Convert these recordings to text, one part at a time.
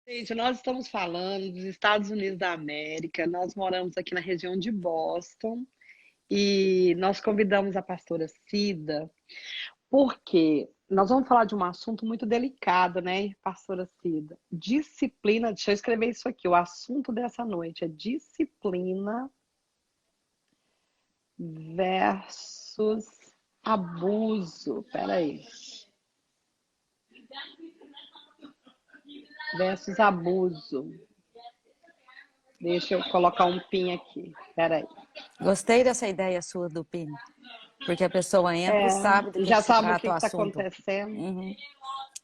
Gente, nós estamos falando dos Estados Unidos da América. Nós moramos aqui na região de Boston e nós convidamos a pastora Cida porque nós vamos falar de um assunto muito delicado, né, pastora Cida? Disciplina. Deixa eu escrever isso aqui. O assunto dessa noite é disciplina versus abuso. Peraí. Versus abuso. Deixa eu colocar um pin aqui. Peraí. Gostei dessa ideia sua do PIN, porque a pessoa entra e sabe do Já que se sabe o trata que o está assunto. acontecendo. Uhum.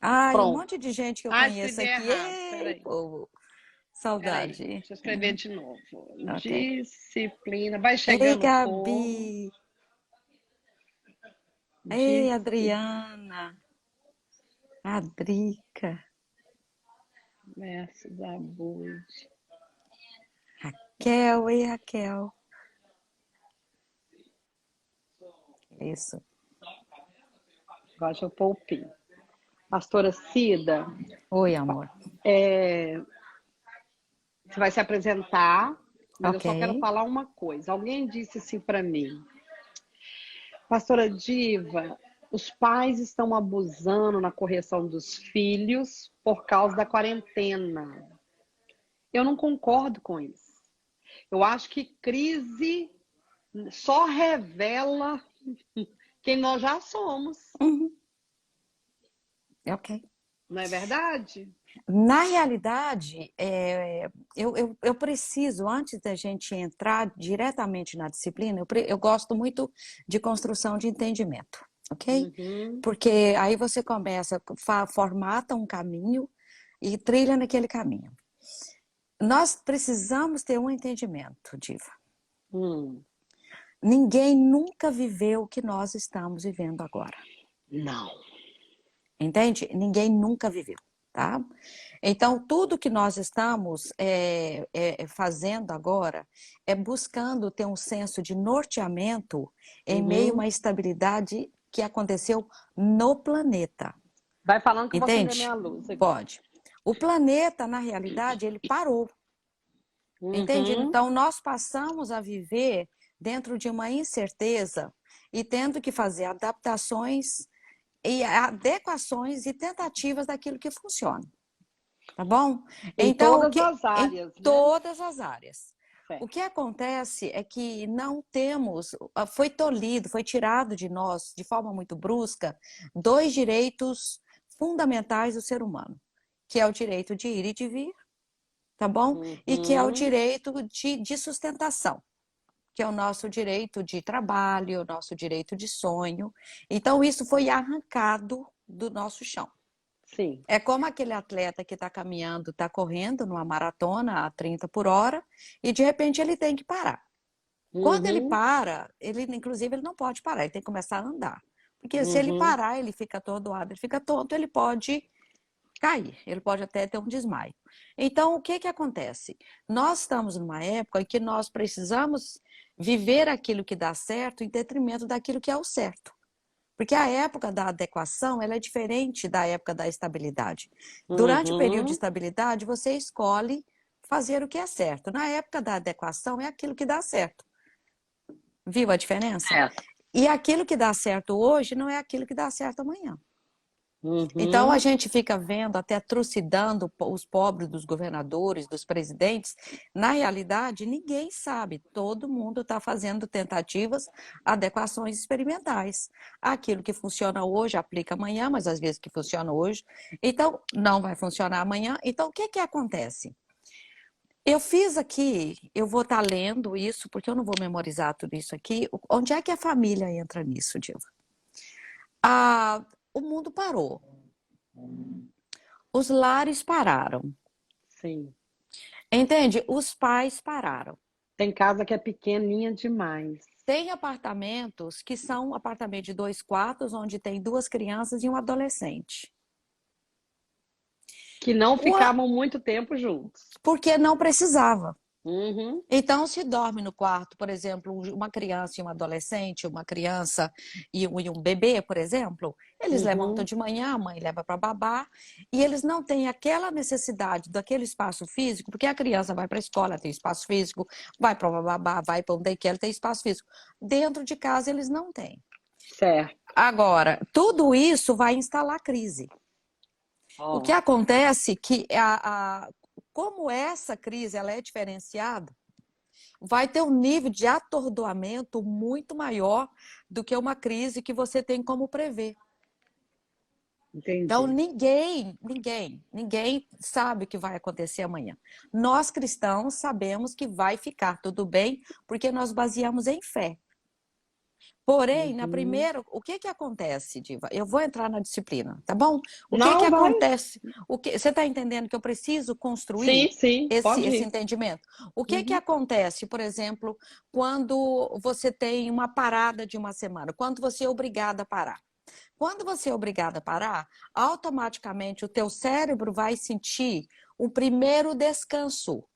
Ai, um Pronto. monte de gente que eu Ah, conheço escrevi aqui. errado. Ei, Peraí. povo, Peraí. saudade. Deixa eu escrever Uhum. de novo. Ok. Disciplina. Vai Ei, chegando o povo. Gabi. Ei, Disciplina Adriana. Adrica. versus abuso. Raquel, ei, Raquel. Isso. Agora deixa eu pôr o pin. Pastora Cida, Oi, amor. você vai se apresentar, mas eu Ok. só quero falar uma coisa. Alguém disse assim para mim, Pastora Diva, os pais estão abusando na correção dos filhos por causa da quarentena. Eu não concordo com isso. Eu acho que crise só revela quem nós já somos, Uhum. Ok. não é verdade? Na realidade, eu preciso, antes da gente entrar diretamente na disciplina, eu gosto muito de construção de entendimento, ok? Uhum. Porque aí você começa, formata um caminho e trilha naquele caminho. Nós precisamos ter um entendimento, Diva. Hum. Ninguém nunca viveu o que nós estamos vivendo agora. Não. Entende? Ninguém nunca viveu, tá? Então, tudo que nós estamos fazendo agora é buscando ter um senso de norteamento em meio a Uhum. uma estabilidade que aconteceu no planeta. Vai falando que eu vou acender Entende? minha luz aqui. Pode. O planeta, na realidade, ele parou. Entende? Uhum. Então, nós passamos a viver dentro de uma incerteza e tendo que fazer adaptações e adequações e tentativas daquilo que funciona. Tá bom? Em Então, todas as em áreas, né? todas as áreas. O Certo. que acontece é que não temos, foi tolhido, foi tirado de nós, de forma muito brusca, dois direitos fundamentais do ser humano, que é o direito de ir e de vir, tá bom? E que é o Uhum. direito de sustentação, que é o nosso direito de trabalho, o nosso direito de sonho. Então, isso foi arrancado do nosso chão. Sim. É como aquele atleta que está caminhando, está correndo numa maratona a 30 por hora e de repente ele tem que parar. Quando ele Uhum. para, inclusive ele não pode parar, ele tem que começar a andar. Porque se ele Uhum. parar, ele fica atordoado, ele fica tonto, ele pode cair, ele pode até ter um desmaio. Então, o que que acontece? Nós estamos numa época em que nós precisamos viver aquilo que dá certo em detrimento daquilo que é o certo. Porque a época da adequação ela é diferente da época da estabilidade. Durante o período de Uhum. estabilidade, você escolhe fazer o que é certo. Na época da adequação, é aquilo que dá certo. Viu a diferença? É. E aquilo que dá certo hoje não é aquilo que dá certo amanhã. Então a Uhum. gente fica vendo, até trucidando os pobres dos governadores, dos presidentes. Na realidade, ninguém sabe. Todo mundo está fazendo tentativas, adequações experimentais. Aquilo que funciona hoje aplica amanhã, mas às vezes que funciona hoje, então não vai funcionar amanhã. Então o que que acontece? Eu fiz aqui, eu vou estar lendo isso, porque eu não vou memorizar tudo isso aqui. Onde é que a família entra nisso, Diva? O mundo parou. Os lares pararam. Sim. Entende? Os pais pararam. Tem casa que é pequenininha demais. Tem apartamentos que são apartamentos de 2 quartos, onde tem 2 crianças e um adolescente. Que não ficavam muito tempo juntos. Porque não precisava. Uhum, Então, se dorme no quarto, por exemplo, uma criança e um adolescente, uma criança e um bebê, por exemplo, eles levantam uhum. de manhã, a mãe leva para babar, e eles não têm aquela necessidade daquele espaço físico, porque a criança vai para a escola, tem espaço físico, vai para o babá, vai para o daycare, tem espaço físico. Dentro de casa, eles não têm. Certo. Agora, tudo isso vai instalar crise. O que Ó, acontece é que, como essa crise ela é diferenciada, vai ter um nível de atordoamento muito maior do que uma crise que você tem como prever. Então, entendi. ninguém sabe o que vai acontecer amanhã. Nós cristãos sabemos que vai ficar tudo bem, porque nós baseamos em fé. Porém, na Uhum. primeira, o que que acontece, Diva? Eu vou entrar na disciplina, tá bom? O que que Não, vai. acontece? Você está entendendo que eu preciso construir Sim, sim, pode esse ir. entendimento? O que que Uhum. acontece, por exemplo, quando você tem uma parada de uma semana? Quando você é obrigada a parar? Quando você é obrigada a parar, automaticamente o teu cérebro vai sentir o primeiro descanso.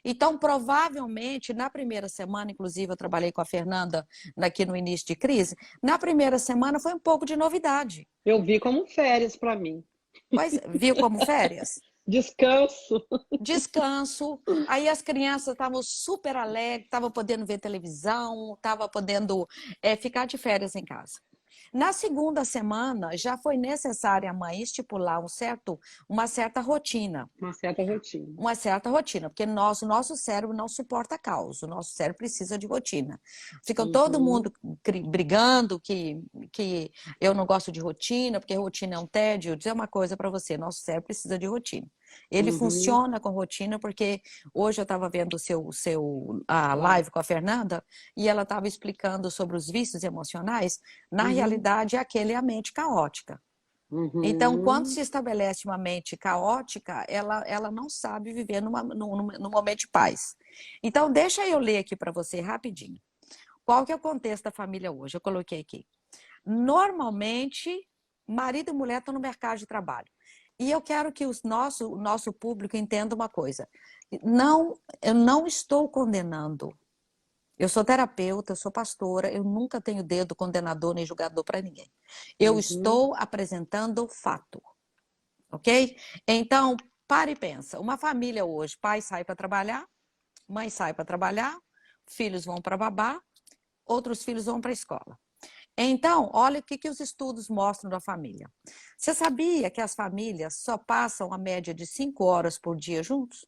Então, provavelmente, na primeira semana, inclusive eu trabalhei com a Fernanda aqui no início de crise, na primeira semana foi um pouco de novidade. Eu vi como férias para mim. Pois viu como férias? Descanso. Descanso, aí as crianças estavam super alegres, estavam podendo ver televisão, estavam podendo ficar de férias em casa. Na segunda semana, já foi necessária a mãe estipular uma certa rotina. Uma certa rotina. Uma certa rotina, porque o nosso cérebro não suporta caos, o nosso cérebro precisa de rotina. Ficam todo Uhum, mundo brigando que eu não gosto de rotina, porque rotina é um tédio. Vou dizer uma coisa para você, nosso cérebro precisa de rotina. Ele uhum. funciona com rotina porque hoje eu estava vendo a Lá. live com a Fernanda e ela estava explicando sobre os vícios emocionais. Na Uhum, realidade, aquele é a mente caótica. Então, quando uhum. se estabelece uma mente caótica, ela não sabe viver num momento de paz. Então, deixa eu ler aqui para você rapidinho. Qual que é o contexto da família hoje? Eu coloquei aqui. Normalmente, marido e mulher estão no mercado de trabalho. E eu quero que o nosso público entenda uma coisa. Não, eu não estou condenando. Eu sou terapeuta, eu sou pastora, eu nunca tenho dedo condenador nem julgador para ninguém. Eu Uhum. estou apresentando fato. Ok? Então, para e pensa. Uma família hoje, pai sai para trabalhar, mãe sai para trabalhar, filhos vão para babá, outros filhos vão para a escola. Então, olha o que os estudos mostram da família. Você sabia que as famílias só passam a média de 5 horas por dia juntos?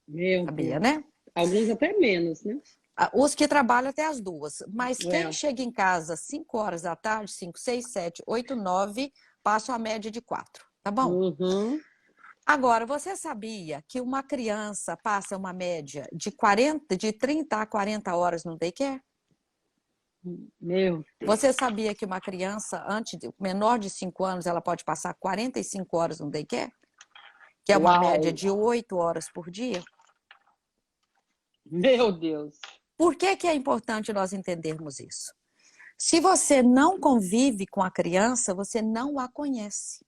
Meu Sabia, Deus. né? Alguns até menos, né? Os que trabalham até as 2. Mas quem É. chega em casa 5 horas da tarde, 5, 6, 7, 8, 9, passam a média de 4. Tá bom? Uhum. Agora, você sabia que uma criança passa uma média de 30 a 40 horas no daycare? Meu Você Deus. sabia que uma criança menor de 5 anos, ela pode passar 45 horas no daycare? Que é uma média Uau. de 8 horas por dia? Meu Deus. Por que que é importante nós entendermos isso? Se você não convive com a criança, você não a conhece.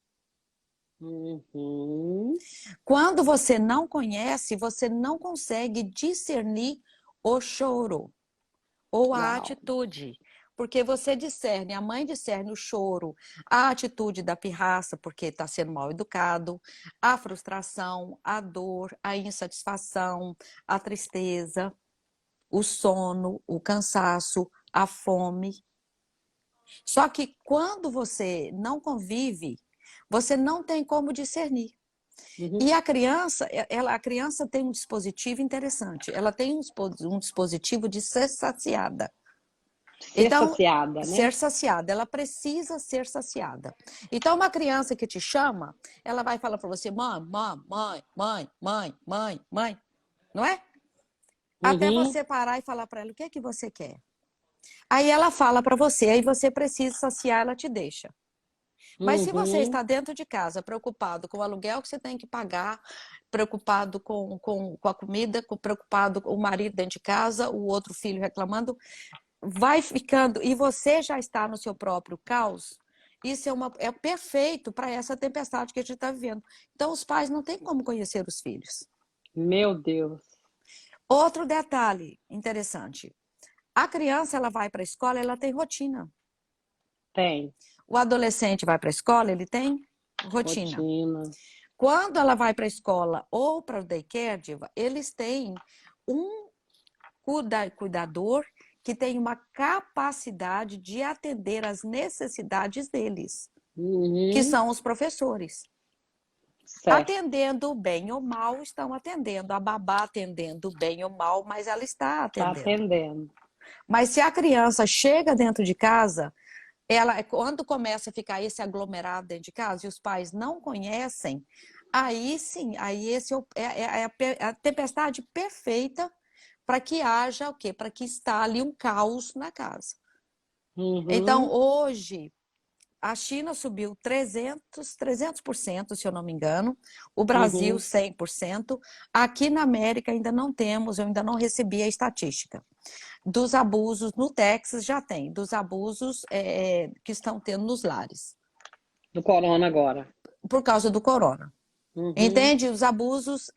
Uhum. Quando você não conhece, você não consegue discernir o choro ou a Uau. atitude. Porque você discerne, a mãe discerne o choro, a atitude da pirraça, porque está sendo mal educado, a frustração, a dor, a insatisfação, a tristeza, o sono, o cansaço, a fome. Só que quando você não convive, você não tem como discernir. Uhum. E a criança tem um dispositivo interessante. Ela tem um dispositivo de ser saciada. Ser Então, saciada, né? ser saciada, ela precisa ser saciada. Então, uma criança que te chama, ela vai falar para você, mãe, mãe, mãe, mãe, mãe, mãe, mãe, não é? Até Uhum. você parar e falar para ela, o que é que você quer? Aí ela fala para você, aí você precisa saciar, ela te deixa. Mas se você Uhum. está dentro de casa, preocupado com o aluguel que você tem que pagar, preocupado com a comida, preocupado com o marido dentro de casa, o outro filho reclamando, vai ficando, e você já está no seu próprio caos, isso é perfeito para essa tempestade que a gente está vivendo. Então, os pais não têm como conhecer os filhos. Meu Deus. Outro detalhe interessante. A criança, ela vai para a escola, ela tem rotina. Tem. O adolescente vai para a escola, ele tem rotina. Rotina. Quando ela vai para a escola ou para o daycare, Diva, eles têm um cuidador que tem uma capacidade de atender às necessidades deles, que Uhum. são os professores. Certo. Atendendo bem ou mal, estão atendendo. A babá atendendo bem ou mal, mas ela está Tá atendendo. atendendo. Mas se a criança chega dentro de casa, ela, quando começa a ficar esse aglomerado dentro de casa e os pais não conhecem, aí sim, aí esse é a tempestade perfeita para que haja o quê? Para que instale um caos na casa. Então, Uhum. hoje, a China subiu 300%, se eu não me engano. O Brasil, Uhum. 100%. Aqui na América ainda não temos, eu ainda não recebi a estatística. Dos abusos, no Texas já tem, dos abusos que estão tendo nos lares. Do corona agora. Por causa do corona. Uhum. Entende? Os abusos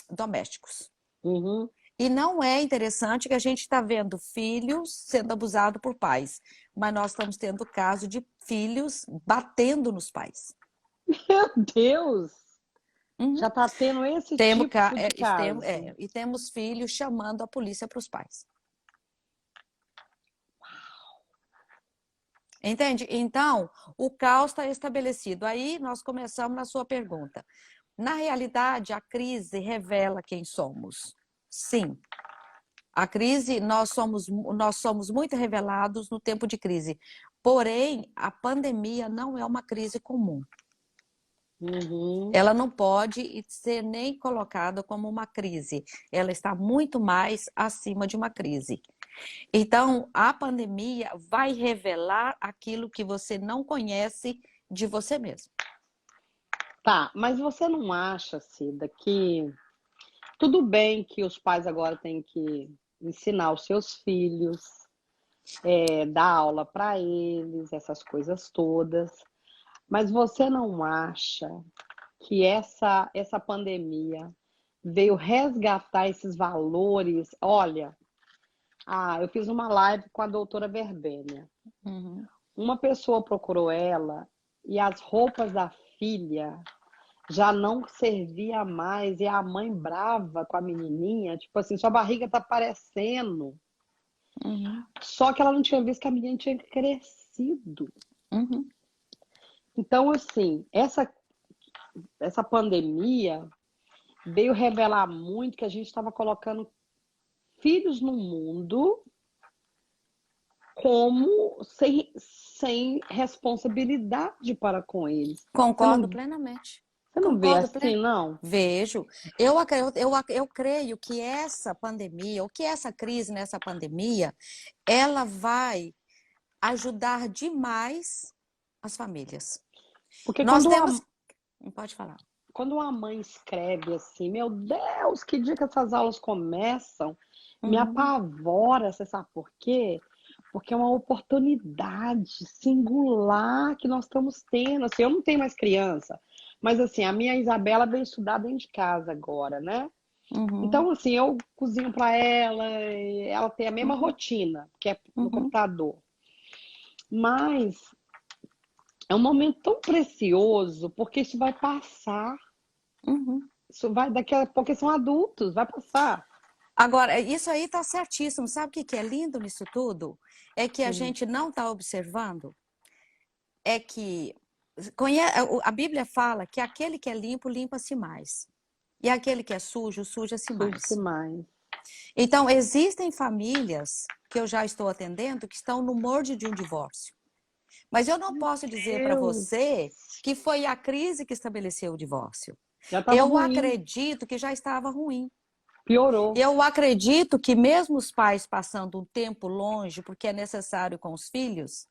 domésticos. Uhum. E não é interessante que a gente está vendo filhos sendo abusados por pais, mas nós estamos tendo caso de filhos batendo nos pais. Meu Deus! Uhum. Já tá tendo esse tipo de caso. E temos filhos chamando a polícia para os pais. Entende? Então, o caos está estabelecido. Aí nós começamos na sua pergunta. Na realidade, a crise revela quem somos. Sim. A crise, nós somos muito revelados no tempo de crise. Porém, a pandemia não é uma crise comum. Uhum. Ela não pode ser nem colocada como uma crise. Ela está muito mais acima de uma crise. Então, a pandemia vai revelar aquilo que você não conhece de você mesmo. Tá, mas você não acha, Cida, que tudo bem que os pais agora têm que ensinar os seus filhos, dar aula para eles, essas coisas todas, mas você não acha que essa pandemia veio resgatar esses valores? Olha, eu fiz uma live com a doutora Verbênia. Uhum. Uma pessoa procurou ela e as roupas da filha já não servia mais, e a mãe brava com a menininha, tipo assim, sua barriga tá aparecendo. Uhum. Só que ela não tinha visto que a menina tinha crescido. Uhum. Então, assim, essa pandemia veio revelar muito que a gente estava colocando filhos no mundo como sem responsabilidade para com eles. Concordo plenamente. Você não vê Concordo assim, plenamente. não? Vejo. Eu creio que essa pandemia, ou que essa crise nessa pandemia, ela vai ajudar demais as famílias. Porque Nós temos. Não pode falar. quando uma mãe escreve assim, meu Deus, que dia que essas aulas começam, me Uhum. apavora, você sabe por quê? Porque é uma oportunidade singular que nós estamos tendo. Assim, eu não tenho mais criança, mas assim, a minha Isabela veio estudar dentro de casa agora, né? Uhum. Então, assim, eu cozinho para ela, e ela tem a mesma Uhum. rotina, que é no Uhum. computador. Mas é um momento tão precioso, porque isso vai passar. Uhum. Isso vai, daqui a pouco eles são adultos, vai passar. Agora, isso aí está certíssimo. Sabe o que é lindo nisso tudo? É que a Hum. gente não está observando. É que a Bíblia fala que aquele que é limpo, limpa-se mais. E aquele que é sujo, suja-se Suja-se mais. mais. Então, existem famílias que eu já estou atendendo que estão no morte de um divórcio. Mas eu não posso dizer para Deus, você que foi a crise que estabeleceu o divórcio. já estava Eu ruim, acredito que já estava ruim. piorou. Eu acredito que mesmo os pais passando um tempo longe, porque é necessário com os filhos,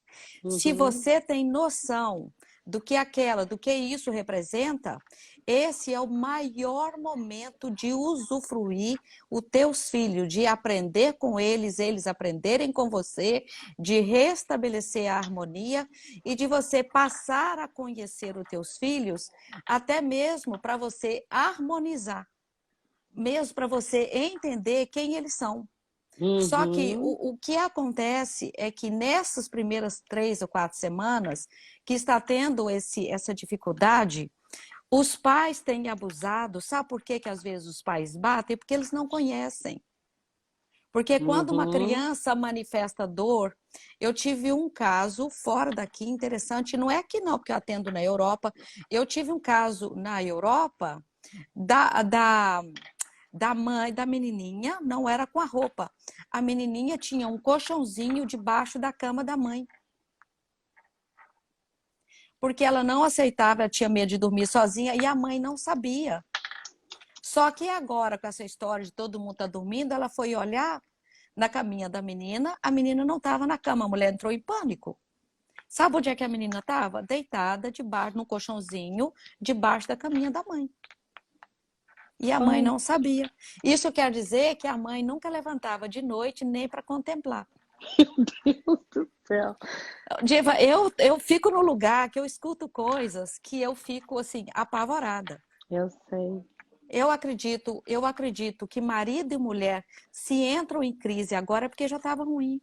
se Uhum. você tem noção do que aquela, do que isso representa, esse é o maior momento de usufruir os teus filhos, de aprender com eles, eles aprenderem com você, de restabelecer a harmonia e de você passar a conhecer os teus filhos, até mesmo para você harmonizar, mesmo para você entender quem eles são. Só que Uhum. o que acontece é que nessas primeiras 3 ou 4 semanas que está tendo essa dificuldade, os pais têm abusado. Sabe por que às vezes os pais batem? Porque eles não conhecem. Porque quando uma Uhum. criança manifesta dor, eu tive um caso fora daqui interessante, não é aqui não, porque eu atendo na Europa, eu tive um caso na Europa da mãe da menininha, não era com a roupa. A menininha tinha um colchãozinho debaixo da cama da mãe. Porque ela não aceitava, ela tinha medo de dormir sozinha e a mãe não sabia. Só que agora, com essa história de todo mundo estar dormindo, ela foi olhar na caminha da menina, a menina não estava na cama, a mulher entrou em pânico. Sabe onde é que a menina estava? Deitada debaixo, no colchãozinho, debaixo da caminha da mãe. E a mãe Ai, não sabia. Isso quer dizer que a mãe nunca levantava de noite nem para contemplar. meu Deus do céu. Diva, eu fico no lugar que eu escuto coisas que eu fico assim apavorada. Eu sei. Eu acredito que marido e mulher se entram em crise agora é porque já estava ruim.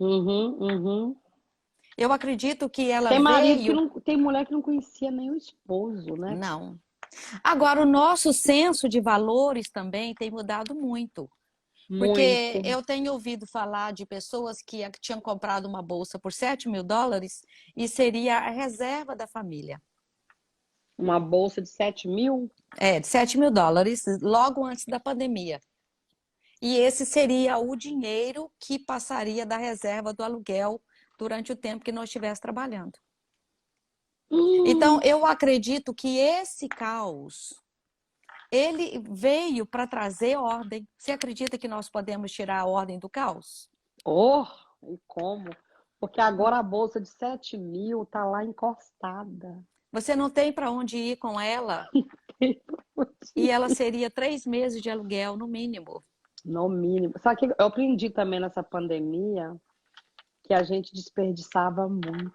Uhum, uhum. Eu acredito que ela Tem marido que veio. não, tem mulher que não conhecia nem o esposo, né? Não. Agora, o nosso senso de valores também tem mudado muito. Porque Muito. eu tenho ouvido falar de pessoas que tinham comprado uma bolsa por US$ 7.000 e seria a reserva da família. Uma bolsa de 7.000? De US$ 7.000, logo antes da pandemia. E esse seria o dinheiro que passaria da reserva do aluguel durante o tempo que nós estivesse trabalhando. Então, Hum. eu acredito que esse caos, ele veio para trazer ordem. Você acredita que nós podemos tirar a ordem do caos? Oh, e como? Porque agora a bolsa de 7.000 tá lá encostada. Você não tem para onde ir com ela e ela seria 3 meses de aluguel, no mínimo. No mínimo. Sabe que eu aprendi também nessa pandemia que a gente desperdiçava muito.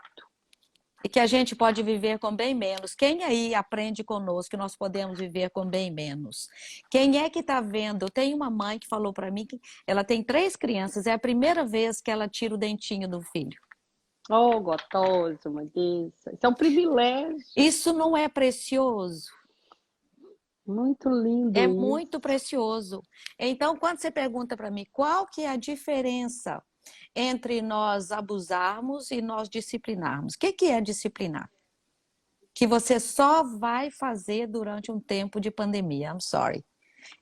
E que a gente pode viver com bem menos. Quem aí aprende conosco que nós podemos viver com bem menos? Quem é que está vendo? Tem uma mãe que falou para mim que ela tem 3 crianças, é a primeira vez que ela tira o dentinho do filho. Oh, gostoso, uma delícia. Isso é um privilégio. Isso não é precioso? Muito lindo É isso. muito precioso. Então, quando você pergunta para mim qual que é a diferença entre nós abusarmos e nós disciplinarmos, o que que é disciplinar? Que você só vai fazer durante um tempo de pandemia. I'm sorry.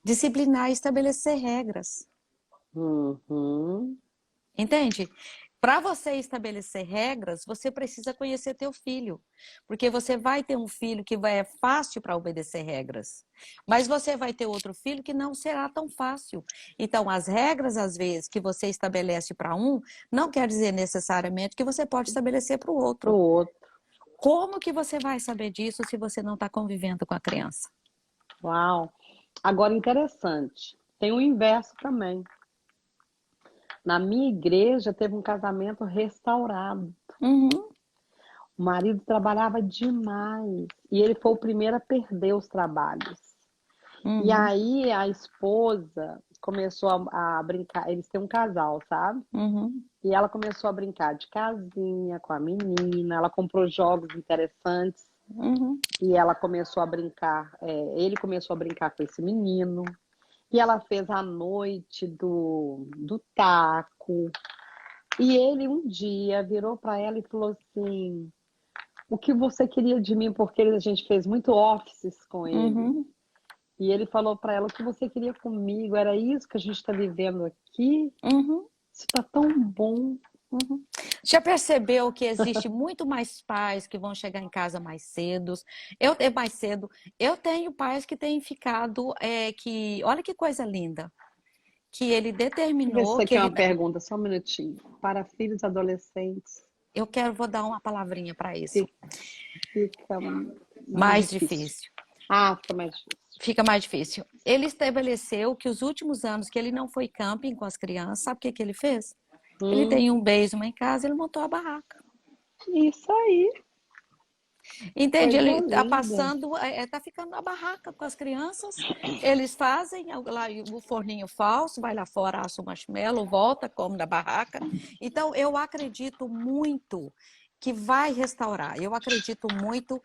Disciplinar é estabelecer regras. Uhum. Entende? Para você estabelecer regras, você precisa conhecer teu filho, porque você vai ter um filho que é fácil para obedecer regras, mas você vai ter outro filho que não será tão fácil. Então, as regras, às vezes, que você estabelece para um, não quer dizer necessariamente que você pode estabelecer para o Pro outro. outro. Como que você vai saber disso se você não está convivendo com a criança? Uau. Agora, interessante. Tem o inverso também. Na minha igreja teve um casamento restaurado. Uhum, O marido trabalhava demais e ele foi o primeiro a perder os trabalhos. E uhum, aí a esposa começou a brincar. Eles têm um casal, sabe? uhum, E ela começou a brincar de casinha com a menina. Ela comprou jogos interessantes uhum. e ela começou a brincar. Ele começou a brincar com esse menino. E ela fez a noite do taco. E ele um dia virou para ela e falou assim: o que você queria de mim? Porque a gente fez muito offices com ele. Uhum, E ele falou para ela: o que você queria comigo? Era isso que a gente está vivendo aqui? uhum, Isso está tão bom. uhum. Já percebeu que existe muito mais pais que vão chegar em casa mais cedo? Eu tenho pais que têm ficado, olha que coisa linda, que ele Deixa eu ver se isso determinou que aqui é ele, uma pergunta, só um minutinho. Para filhos adolescentes. vou dar uma palavrinha para isso. Fica Mais difícil. Fica mais difícil. Fica mais difícil. Ele estabeleceu que os últimos anos que ele não foi camping com as crianças, sabe o que ele fez? Ele tem um basement em casa, ele montou a barraca. Isso aí. Entende? Coisa Ele está linda. passando, está ficando na barraca com as crianças. Eles fazem lá o forninho falso, vai lá fora, assa o marshmallow, volta, come na barraca. Então, eu acredito muito que vai restaurar. Eu acredito muito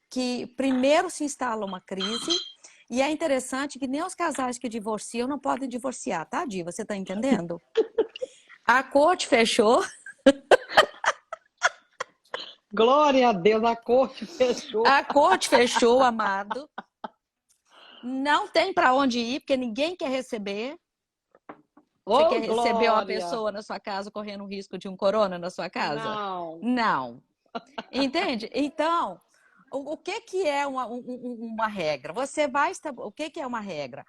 que primeiro se instala uma crise. E é interessante que nem os casais que divorciam não podem divorciar, tá, Di? Você está entendendo? A corte fechou. Glória a Deus, a corte fechou. A corte fechou, amado. Não tem para onde ir, porque ninguém quer receber. Você quer receber uma pessoa na sua casa correndo o risco de um corona na sua casa? Não. Não. Entende? Então, o que é uma regra? Você vai... O que é uma regra?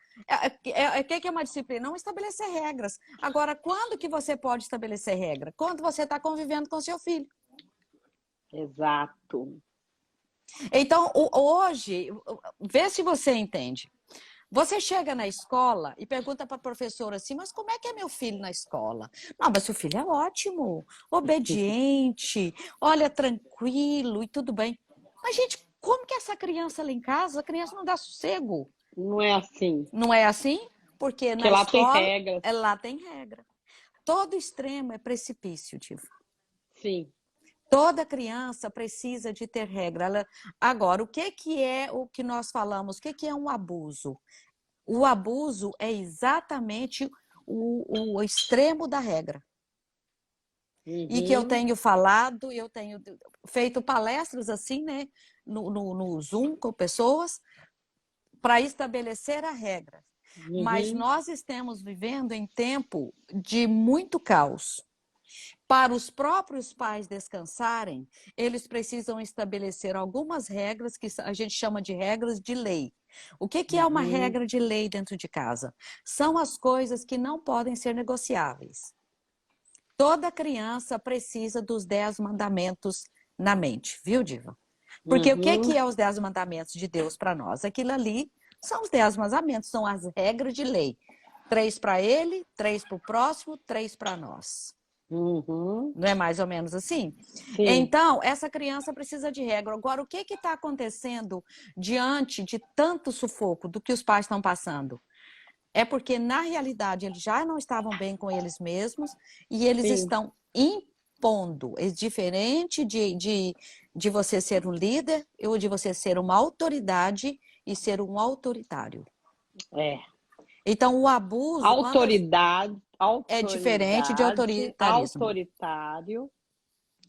O que é uma disciplina? Não estabelecer regras. Agora, quando que você pode estabelecer regra? Quando você está convivendo com seu filho. Exato. Então, hoje, vê se você entende. Você chega na escola e pergunta para a professora assim, mas como é que é meu filho na escola? Não, mas seu filho é ótimo, obediente, olha, tranquilo e tudo bem. Mas, gente, como que essa criança lá em casa, a criança não dá sossego? Não é assim. Não é assim? Porque na lá escola, tem regras. Lá tem regra. Todo extremo é precipício, Diva. Sim. Toda criança precisa de ter regra. Agora, o que é o que nós falamos? O que é um abuso? O abuso é exatamente o extremo da regra. E que eu tenho falado, eu tenho feito palestras assim, né, no Zoom com pessoas, para estabelecer a regra. Mas nós estamos vivendo em tempo de muito caos. Para os próprios pais descansarem, eles precisam estabelecer algumas regras que a gente chama de regras de lei. O que é uma regra de lei dentro de casa? São as coisas que não podem ser negociáveis. Toda criança precisa dos 10 mandamentos na mente, viu, Diva? Porque o que é os 10 mandamentos de Deus para nós? Aquilo ali são os 10 mandamentos, são as regras de lei. 3 para ele, 3 para o próximo, 3 para nós. Não é mais ou menos assim? Sim. Então, essa criança precisa de regra. Agora, o que está acontecendo diante de tanto sufoco do que os pais estão passando? É porque, na realidade, eles já não estavam bem com eles mesmos e eles estão impondo. É diferente de você ser um líder ou de você ser uma autoridade e ser um autoritário. É. Então, o abuso... Autoridade é diferente de autoritarismo. Autoritário.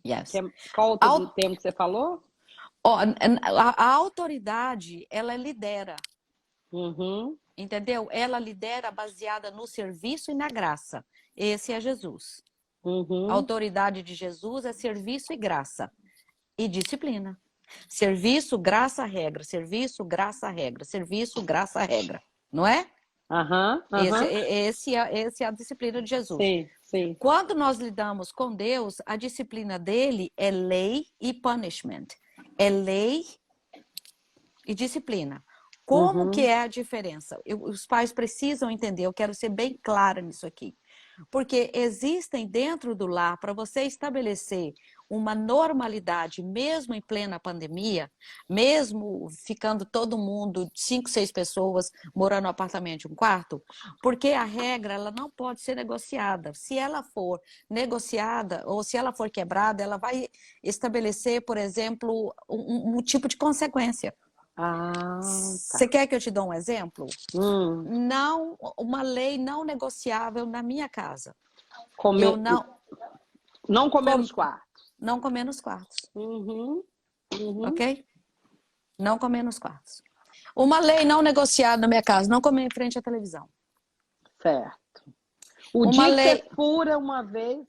Yes. Qual outro termo que você falou? A autoridade, ela lidera. Entendeu? Ela lidera baseada no serviço e na graça. Esse é Jesus. A autoridade de Jesus é serviço e graça. E disciplina. Serviço, graça, regra. Serviço, graça, regra. Serviço, graça, regra. Não é? Esse é a disciplina de Jesus. Sim. Quando nós lidamos com Deus, a disciplina dele é lei e punishment. É lei e disciplina. Como que é a diferença? Os pais precisam entender, eu quero ser bem clara nisso aqui. Porque existem dentro do lar, para você estabelecer uma normalidade, mesmo em plena pandemia, mesmo ficando todo mundo, 5, 6 pessoas, morando no apartamento de um quarto, porque a regra ela não pode ser negociada. Se ela for negociada ou se ela for quebrada, ela vai estabelecer, por exemplo, um tipo de consequência. Você quer que eu te dê um exemplo? Não, uma lei não negociável na minha casa. Não comer nos quartos. Não comer nos quartos. Ok? Não comer nos quartos. Uma lei não negociada na minha casa, não comer em frente à televisão. Certo. O dia que você fura uma vez...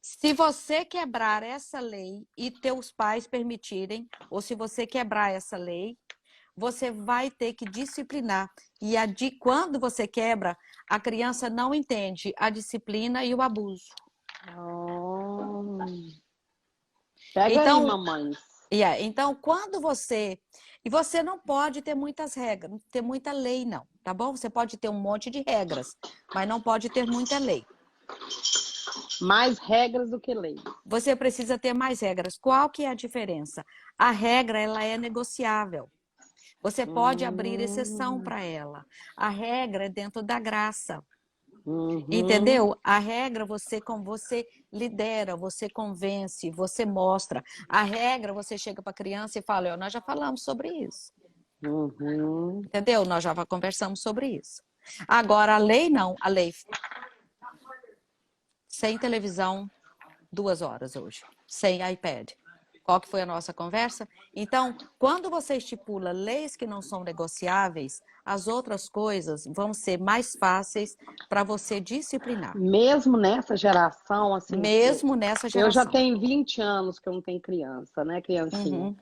Se você quebrar essa lei e teus pais permitirem, ou se você quebrar essa lei, você vai ter que disciplinar. E quando você quebra, a criança não entende a disciplina e o abuso. Pega aí, Então, mamães. então quando você... E você não pode ter muitas regras, ter muita lei, não, tá bom? Você pode ter um monte de regras, mas não pode ter muita lei. Mais regras do que lei. Você precisa ter mais regras. Qual que é a diferença? A regra, ela é negociável. Você pode abrir exceção para ela. A regra é dentro da graça. Entendeu? A regra você lidera, você convence, você mostra. A regra você chega para a criança e fala, nós já falamos sobre isso. Entendeu? Nós já conversamos sobre isso. Agora, a lei não. A lei sem televisão 2 horas hoje, sem iPad. Qual que foi a nossa conversa? Então, quando você estipula leis que não são negociáveis, as outras coisas vão ser mais fáceis para você disciplinar. Mesmo nessa geração, assim, Mesmo nessa eu já geração. tenho 20 anos que eu não tenho criança, né, criancinha.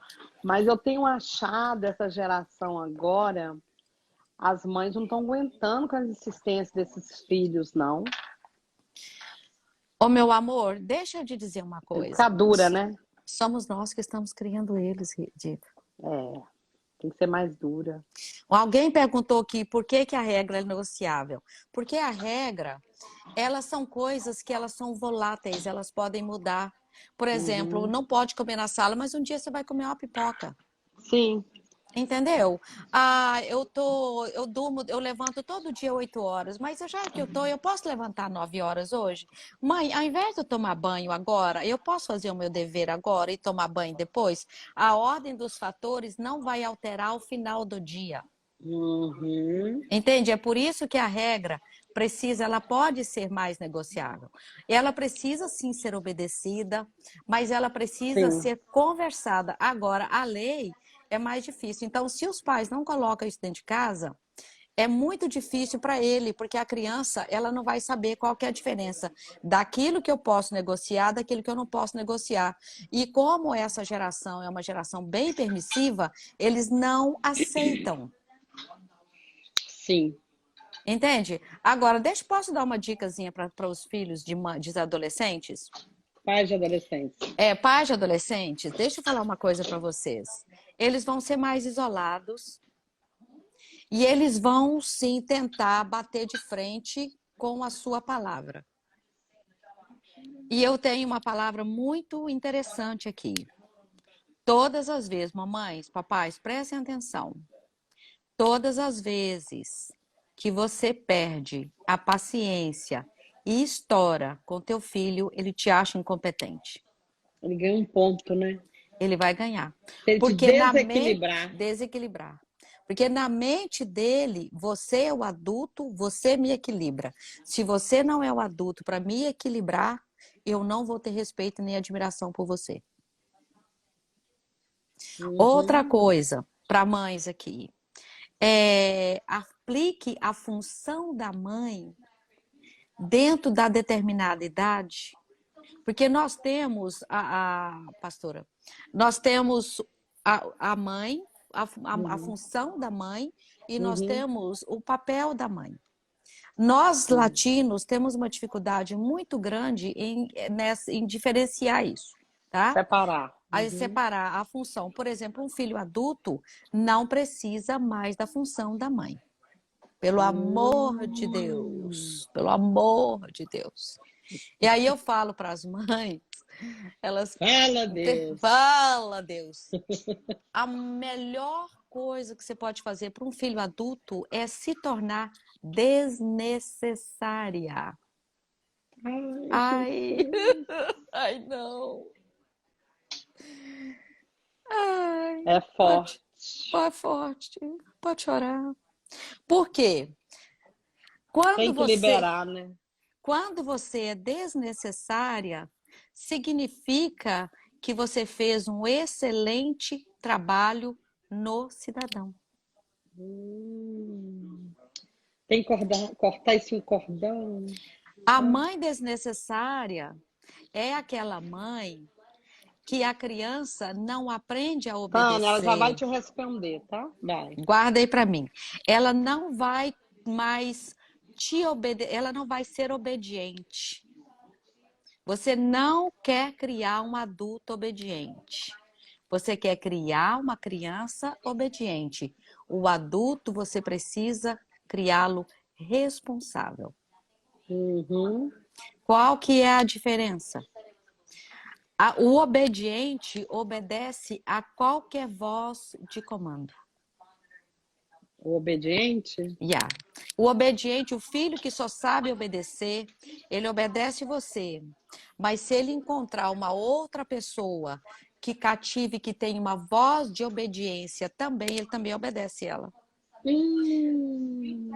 Mas eu tenho achado essa geração agora, as mães não estão aguentando com as insistências desses filhos, não. Ô, meu amor, deixa eu te dizer uma Tem que coisa. ficar dura, né? Somos nós que estamos criando eles, Diva. Tem que ser mais dura. Alguém perguntou aqui por que a regra é negociável. Porque a regra, elas são coisas que elas são voláteis, elas podem mudar. Por exemplo, não pode comer na sala, mas um dia você vai comer uma pipoca. Sim. Entendeu? Eu levanto todo dia 8 horas, mas já que eu posso levantar 9 horas hoje? Mãe, ao invés de eu tomar banho agora, eu posso fazer o meu dever agora e tomar banho depois? A ordem dos fatores não vai alterar o final do dia. Entende? É por isso que a regra ela pode ser mais negociável. Ela precisa sim ser obedecida, mas ela precisa ser conversada. Agora, a lei é mais difícil. Então, se os pais não colocam isso dentro de casa, é muito difícil para ele, porque a criança ela não vai saber qual que é a diferença daquilo que eu posso negociar, daquilo que eu não posso negociar. E como essa geração é uma geração bem permissiva, eles não aceitam. Sim. Entende? Agora, posso dar uma dicasinha para os filhos de adolescentes? Pais de adolescentes. Pais de adolescentes, deixa eu falar uma coisa para vocês. Eles vão ser mais isolados e eles vão, sim, tentar bater de frente com a sua palavra. E eu tenho uma palavra muito interessante aqui. Todas as vezes, mamães, papais, prestem atenção. Todas as vezes que você perde a paciência e estoura com teu filho, ele te acha incompetente. Ele ganha um ponto, né? Ele vai ganhar. Ele porque desequilibrar. Desequilibrar. Porque na mente dele, você é o adulto, você me equilibra. Se você não é o adulto para me equilibrar, eu não vou ter respeito nem admiração por você. Outra coisa, para mães aqui. Aplique a função da mãe dentro da determinada idade, porque nós temos pastora, nós temos a mãe, a função da mãe e nós temos o papel da mãe. Nós latinos temos uma dificuldade muito grande em diferenciar isso, tá? Separar a função. Por exemplo, um filho adulto não precisa mais da função da mãe. Pelo amor de Deus. Pelo amor de Deus. E aí eu falo para as mães, elas... Fala, Deus. A melhor coisa que você pode fazer para um filho adulto é se tornar desnecessária. Ai não. Ai, é forte. É forte. Pode chorar. Por quê? Tem que liberar, né? Quando você é desnecessária, significa que você fez um excelente trabalho no cidadão. Tem que cortar esse cordão. A mãe desnecessária é aquela mãe que a criança não aprende a obedecer. Tânia, ela já vai te responder, tá? Vai. Guarda aí para mim. Ela não vai mais ela não vai ser obediente. Você não quer criar um adulto obediente. Você quer criar uma criança obediente. O adulto, você precisa criá-lo responsável. Uhum. Qual que é a diferença? O obediente obedece a qualquer voz de comando. O obediente? Yeah. O obediente, o filho que só sabe obedecer, ele obedece você. Mas se ele encontrar uma outra pessoa que cative, que tem uma voz de obediência também, ele também obedece ela.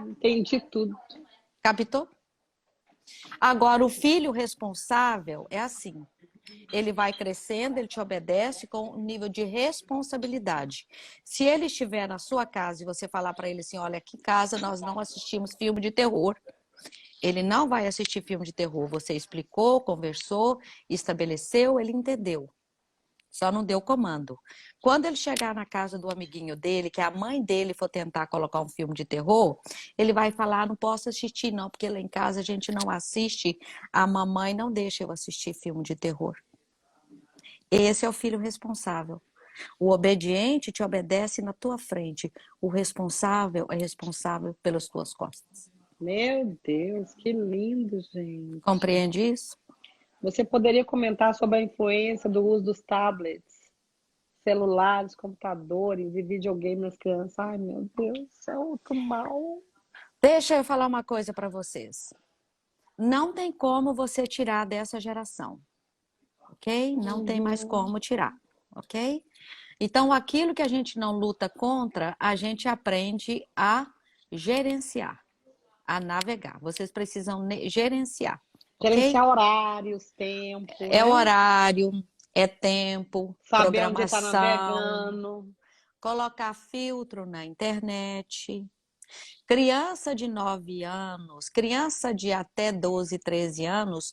Entendi tudo. Captou? Agora, o filho responsável é assim. Ele vai crescendo, ele te obedece com um nível de responsabilidade. Se ele estiver na sua casa e você falar para ele assim, olha, aqui em casa nós não assistimos filme de terror, ele não vai assistir filme de terror. Você explicou, conversou, estabeleceu, ele entendeu. Só não deu comando. Quando ele chegar na casa do amiguinho dele, que a mãe dele for tentar colocar um filme de terror, ele vai falar, não posso assistir não, porque lá em casa a gente não assiste, a mamãe não deixa eu assistir filme de terror. Esse é o filho responsável. O obediente te obedece na tua frente. O responsável é responsável pelas tuas costas. Meu Deus, que lindo, gente. Compreende isso? Você poderia comentar sobre a influência do uso dos tablets, celulares, computadores e videogame nas crianças? Ai, meu Deus, isso é outro mal. Deixa eu falar uma coisa para vocês. Não tem como você tirar dessa geração, ok? Não tem mais como tirar, ok? Então, aquilo que a gente não luta contra, a gente aprende a gerenciar, a navegar. Vocês precisam gerenciar, ok? Gerenciar horários, tempo, É né? horário, é tempo, Saber onde está programação, navegando. colocar filtro na internet. Criança de 9 anos, criança de até 12, 13 anos,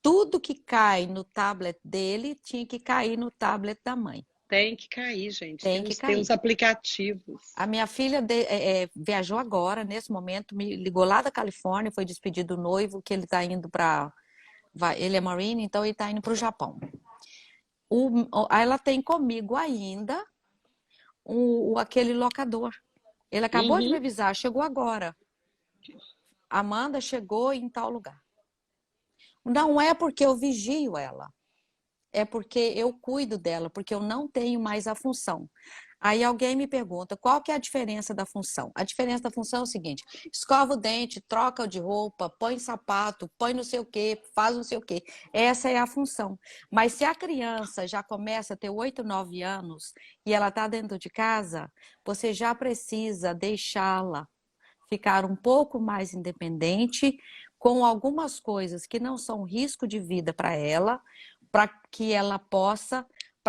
tudo que cai no tablet dele tinha que cair no tablet da mãe. Tem que cair, gente. Tem que Tem cair. uns aplicativos. A minha filha viajou agora, nesse momento, me ligou lá da Califórnia, foi despedir do noivo, que ele está indo para... Ele é Marine, então ele está indo para o Japão. Ela tem comigo ainda aquele locador. Ele acabou de me avisar, chegou agora. Amanda chegou em tal lugar. Não é porque eu vigio ela, é porque eu cuido dela, porque eu não tenho mais a função. Aí alguém me pergunta, qual que é a diferença da função? A diferença da função é o seguinte, escova o dente, troca de roupa, põe sapato, põe não sei o quê, faz não sei o quê. Essa é a função. Mas se a criança já começa a ter 8, 9 anos e ela está dentro de casa, você já precisa deixá-la ficar um pouco mais independente, com algumas coisas que não são risco de vida para ela, para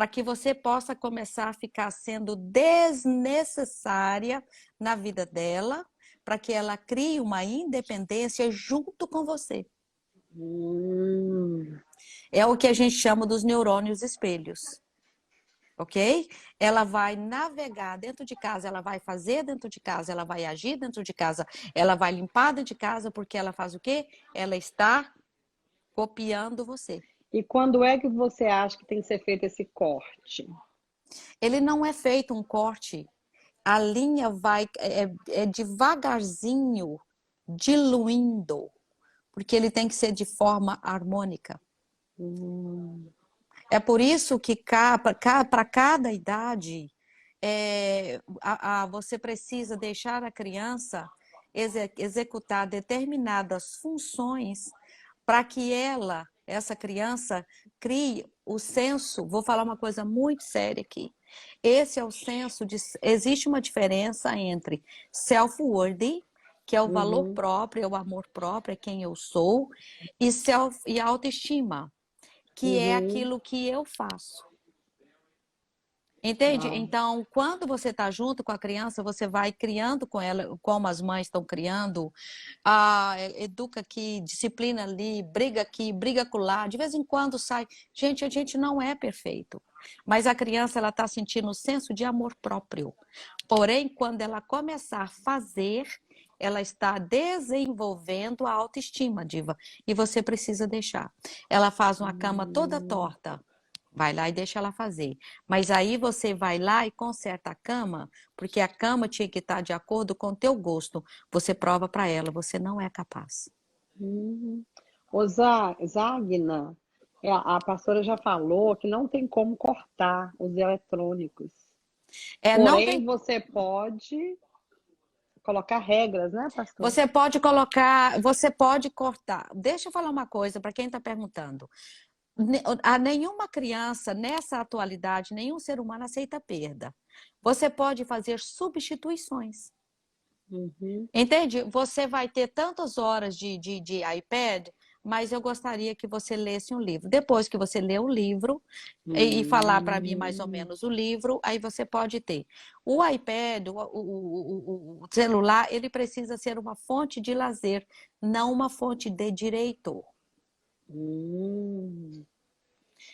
que você possa começar a ficar sendo desnecessária na vida dela, para que ela crie uma independência junto com você. É o que a gente chama dos neurônios espelhos. Ok? Ela vai navegar dentro de casa, ela vai fazer dentro de casa, ela vai agir dentro de casa, ela vai limpar dentro de casa, porque ela faz o quê? Ela está copiando você. E quando é que você acha que tem que ser feito esse corte? Ele não é feito um corte, a linha vai devagarzinho, diluindo, porque ele tem que ser de forma harmônica. É por isso que para cada idade, você precisa deixar a criança executar determinadas funções para que essa criança, crie o senso. Vou falar uma coisa muito séria aqui. Esse é o senso de... Existe uma diferença entre self-worthy, que é o valor próprio, é o amor próprio, é quem eu sou, e autoestima, que é aquilo que eu faço. Entende? Então, quando você está junto com a criança, você vai criando com ela, como as mães estão criando, educa aqui, disciplina ali, briga aqui, briga acolá, de vez em quando sai. Gente, a gente não é perfeito, mas a criança ela está sentindo o senso de amor próprio. Porém, quando ela começar a fazer, ela está desenvolvendo a autoestima, Diva, e você precisa deixar. Ela faz uma cama toda torta, vai lá e deixa ela fazer. Mas aí você vai lá e conserta a cama, porque a cama tinha que estar de acordo com o teu gosto. Você prova para ela, você não é capaz. Hum. Ô, Zagna, a pastora já falou que não tem como cortar os eletrônicos. Não Porém, tem. você pode colocar regras, né, pastor? Você pode cortar. Deixa eu falar uma coisa para quem está perguntando. A nenhuma criança, nessa atualidade, nenhum ser humano aceita perda. Você pode fazer substituições. Uhum. Entende? Você vai ter tantas horas de iPad, mas eu gostaria que você lesse um livro. Depois que você lê o livro e falar para mim mais ou Hum. menos o livro, aí você pode ter. O iPad, o celular, ele precisa ser uma fonte de lazer, não uma fonte de direito. Hum.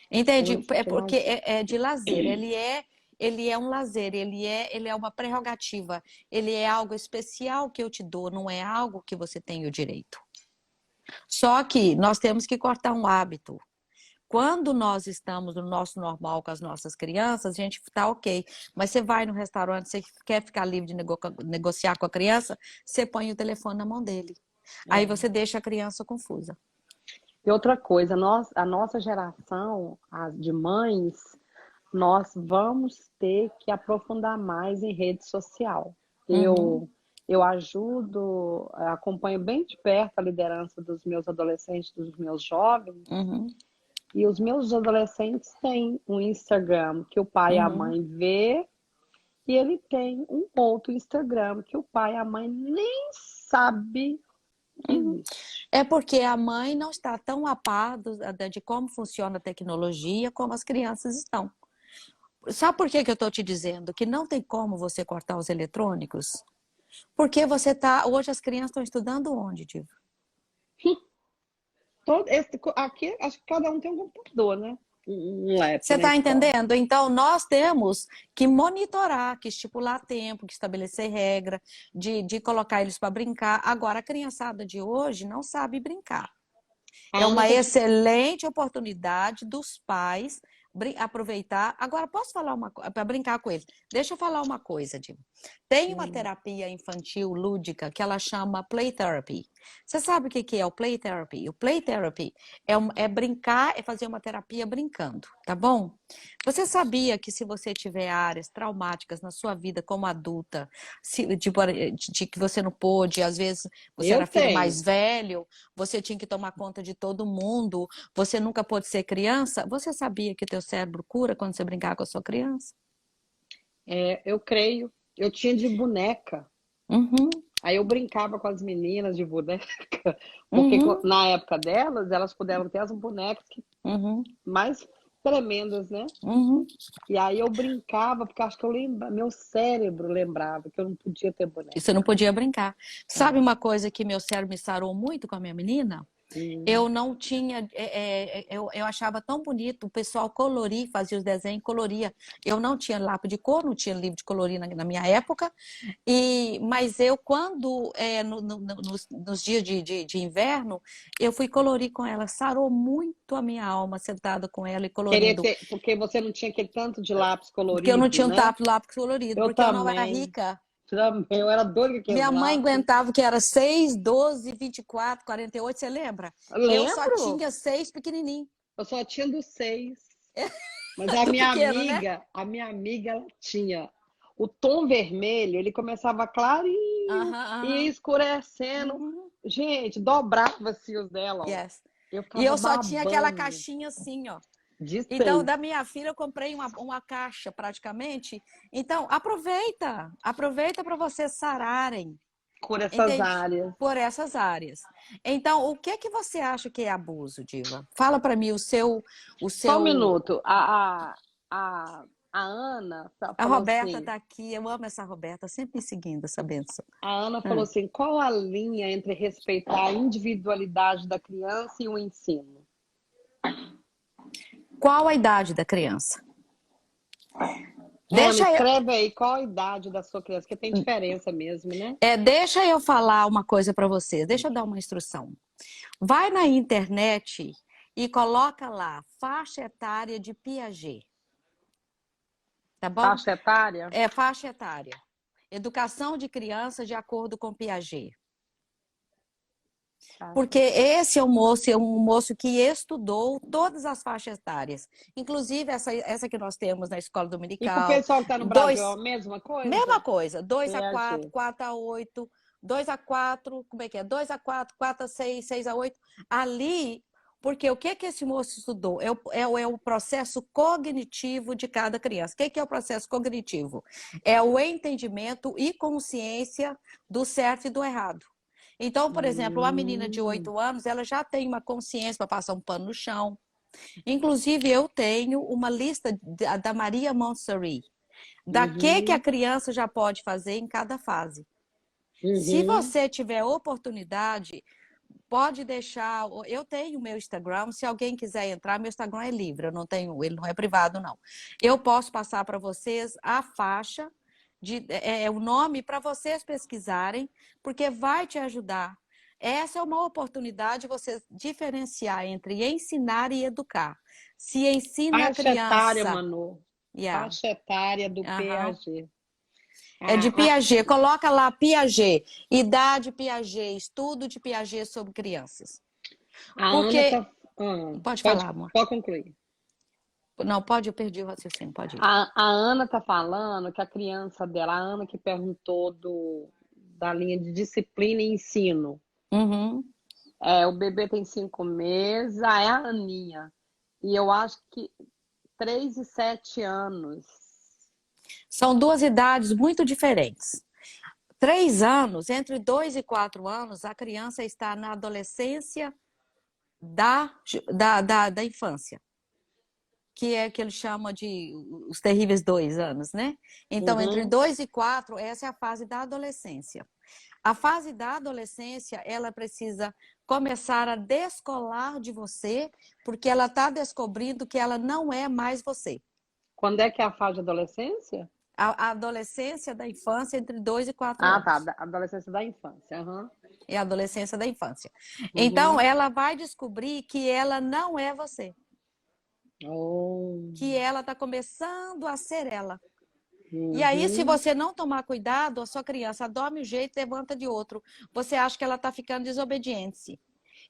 Entende? Fonte É de porque lazer. é de lazer. Ele é um lazer, ele é uma prerrogativa, ele é algo especial que eu te dou, não é algo que você tem o direito. Só que nós temos que cortar um hábito. Quando nós estamos no nosso normal com as nossas crianças, a gente está ok. Mas você vai no restaurante, você quer ficar livre de negociar com a criança, você põe o telefone na mão dele. Aí É. você deixa a criança confusa. E outra coisa, a nossa geração, as de mães, nós vamos ter que aprofundar mais em rede social. Uhum, Eu ajudo, acompanho bem de perto a liderança dos meus adolescentes, dos meus jovens, uhum, e os meus adolescentes têm um Instagram que o pai e a uhum. mãe vê, e ele tem um outro Instagram que o pai e a mãe nem sabe que Uhum. existe. É porque a mãe não está tão a par de como funciona a tecnologia como as crianças estão. Sabe por que que eu estou te dizendo que não tem como você cortar os eletrônicos? Porque você tá. Hoje as crianças estão estudando onde, Diva? Aqui, acho que cada um tem um computador, né? Um Você laptop na está escola. entendendo? Então, nós temos que monitorar, que estipular tempo, que estabelecer regra, de colocar eles para brincar. Agora, a criançada de hoje não sabe brincar. A É Ana uma tá de... excelente oportunidade dos pais aproveitar. Agora, posso falar uma coisa, para brincar com eles? Deixa eu falar uma coisa, Dima. Tem uma terapia infantil lúdica que ela chama Play Therapy. Você sabe o que é o Play Therapy? O Play Therapy é brincar, é fazer uma terapia brincando, tá bom? Você sabia que se você tiver áreas traumáticas na sua vida como adulta, de que você não pôde, às vezes você Eu era filho mais tenho. velho, você tinha que tomar conta de todo mundo, você nunca pôde ser criança, você sabia que teu cérebro cura quando você brincar com a sua criança? Eu creio. Eu tinha de boneca. Uhum, Aí eu brincava com as meninas de boneca, porque uhum, na época delas, elas puderam ter as bonecas uhum, mais tremendas, né? uhum. E aí eu brincava, porque acho que meu cérebro lembrava que eu não podia ter E boneca. você não podia brincar. Sabe É. uma coisa que meu cérebro me sarou muito com a minha menina? Eu Hum. não tinha, eu achava tão bonito o pessoal colorir, fazia os desenhos, coloria. Eu não tinha lápis de cor, não tinha livro de colorir na minha época, mas eu, quando, nos dias de inverno, eu fui colorir com ela, sarou muito a minha alma, sentada com ela e Queria colorindo, ter, porque você não tinha aquele tanto de lápis porque eu não colorido, tinha um né? lápis colorido, Eu porque eu não era também. rica. Também. Eu era doida com aqueles Minha mãe lápis. aguentava que era 6, 12, 24, 48, você lembra? Eu só Lembro. tinha 6 pequenininhos. Eu só tinha dos 6. Mas Do pequeno, né? a minha amiga, ela tinha o tom vermelho, ele começava clarinho Aham, e ia aham. escurecendo. Uhum. Gente, dobrava-se os dela, ó. Yes. Eu E ficava eu só tinha aquela babando caixinha assim, ó. de Então, 6. da minha filha, eu comprei uma caixa praticamente. Então, aproveita. Aproveita para vocês sararem. Por essas Entende? áreas. Por essas áreas. Então, o que que você acha que é abuso, Diva? Fala para mim o Só um seu. minuto. A Ana A falou Roberta assim. tá aqui. Eu amo essa Roberta, sempre me seguindo essa benção. A Ana falou Hum. assim: qual a linha entre respeitar a individualidade da criança e o ensino? Qual a idade da criança? Ana, Deixa eu, escreve aí qual a idade da sua criança, porque tem diferença mesmo, né? deixa eu falar uma coisa para vocês, deixa eu dar uma instrução. Vai na internet e coloca lá faixa etária de Piaget, tá bom? Faixa etária? É faixa etária. Educação de criança de acordo com Piaget. Porque esse é um moço que estudou todas as faixas etárias, inclusive essa que nós temos na escola E com o dominical, pessoal que está no Brasil é a dois, mesma mesma coisa? coisa, 2 a 4, PAG. 4 a 8, 2 a 4, como é que é? 2 a 4, 4 a 6, 6 a 8. Ali, porque o que que esse moço estudou? É o processo cognitivo de cada criança. O que que é o processo cognitivo? É o entendimento e consciência do certo e do errado. Então, por exemplo, uma menina de Hum, 8 anos, ela já tem uma consciência para passar um pano no chão. Inclusive, eu tenho uma lista da Maria Montessori, da que a uhum, criança já pode fazer em cada fase. Se uhum. você tiver oportunidade, pode deixar. Eu tenho o meu Instagram, se alguém quiser entrar, meu Instagram é livre, eu não tenho, ele não é privado, não. Eu posso passar para vocês a faixa o nome para vocês pesquisarem, porque vai te ajudar. Essa é uma oportunidade de você diferenciar entre ensinar e educar. Se ensina a Faixa etária, criança, Manu. yeah, Faixa etária do uh-huh. PAG. É de A, a, Piaget, coloca lá Piaget, idade Piaget, estudo de Piaget sobre crianças. a Ana Porque, tá. Ah, pode pode, falar, amor. pode concluir. Não, pode, eu perdi o raciocínio, pode ir. A Ana tá falando que a criança dela, a Ana que perguntou da linha de disciplina e ensino. Uhum. O bebê tem 5 meses, é a Aninha. E eu acho que 3 e 7 anos. São duas idades muito diferentes. 3 anos, entre 2 e 4 anos, a criança está na adolescência da infância, que é que ele chama de os terríveis 2 anos, né? Então, entre Uhum. 2 e 4, essa é a fase da adolescência. A fase da adolescência, ela precisa começar a descolar de você, porque ela está descobrindo que ela não é mais você. Quando é que é a fase de adolescência? A adolescência da infância entre 2 e 4 Ah, tá. anos. Da adolescência da infância. Uhum. É a adolescência da infância. Então, Uhum. ela vai descobrir que ela não é você. Oh. Que ela está começando a ser ela. E aí, se Uhum. você não tomar cuidado, a sua criança dorme um jeito e levanta de outro. Você acha que ela está ficando desobediente.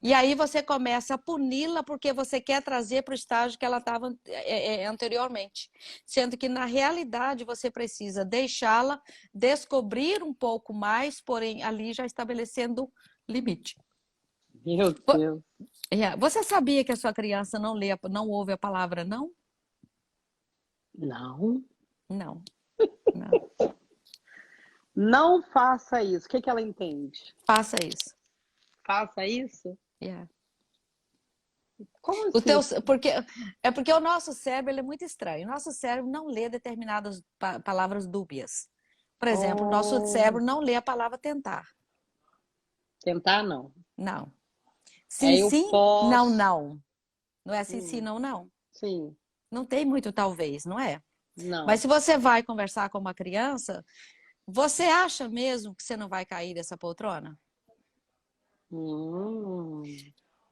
E aí você começa a puni-la porque você quer trazer para o estágio que ela estava anteriormente. Sendo que, na realidade, você precisa deixá-la descobrir um pouco mais, porém, ali já estabelecendo limite. Meu Deus. Você sabia que a sua criança não ouve a palavra não? Não. Não, não. Não faça isso. O que que ela entende? Faça isso. Faça isso? Yeah. Como O teu, assim? porque o nosso cérebro ele é muito estranho. O nosso cérebro não lê determinadas palavras dúbias. Por exemplo, o nosso Oh, cérebro não lê a palavra tentar. tentar não. Não. Sim, Eu sim, não, posso. não. Não é sim, sim, Hum, não, não. sim, Não tem muito talvez, não é? Mas não. se você vai conversar com uma criança, você acha mesmo que você não vai cair dessa poltrona? Hum.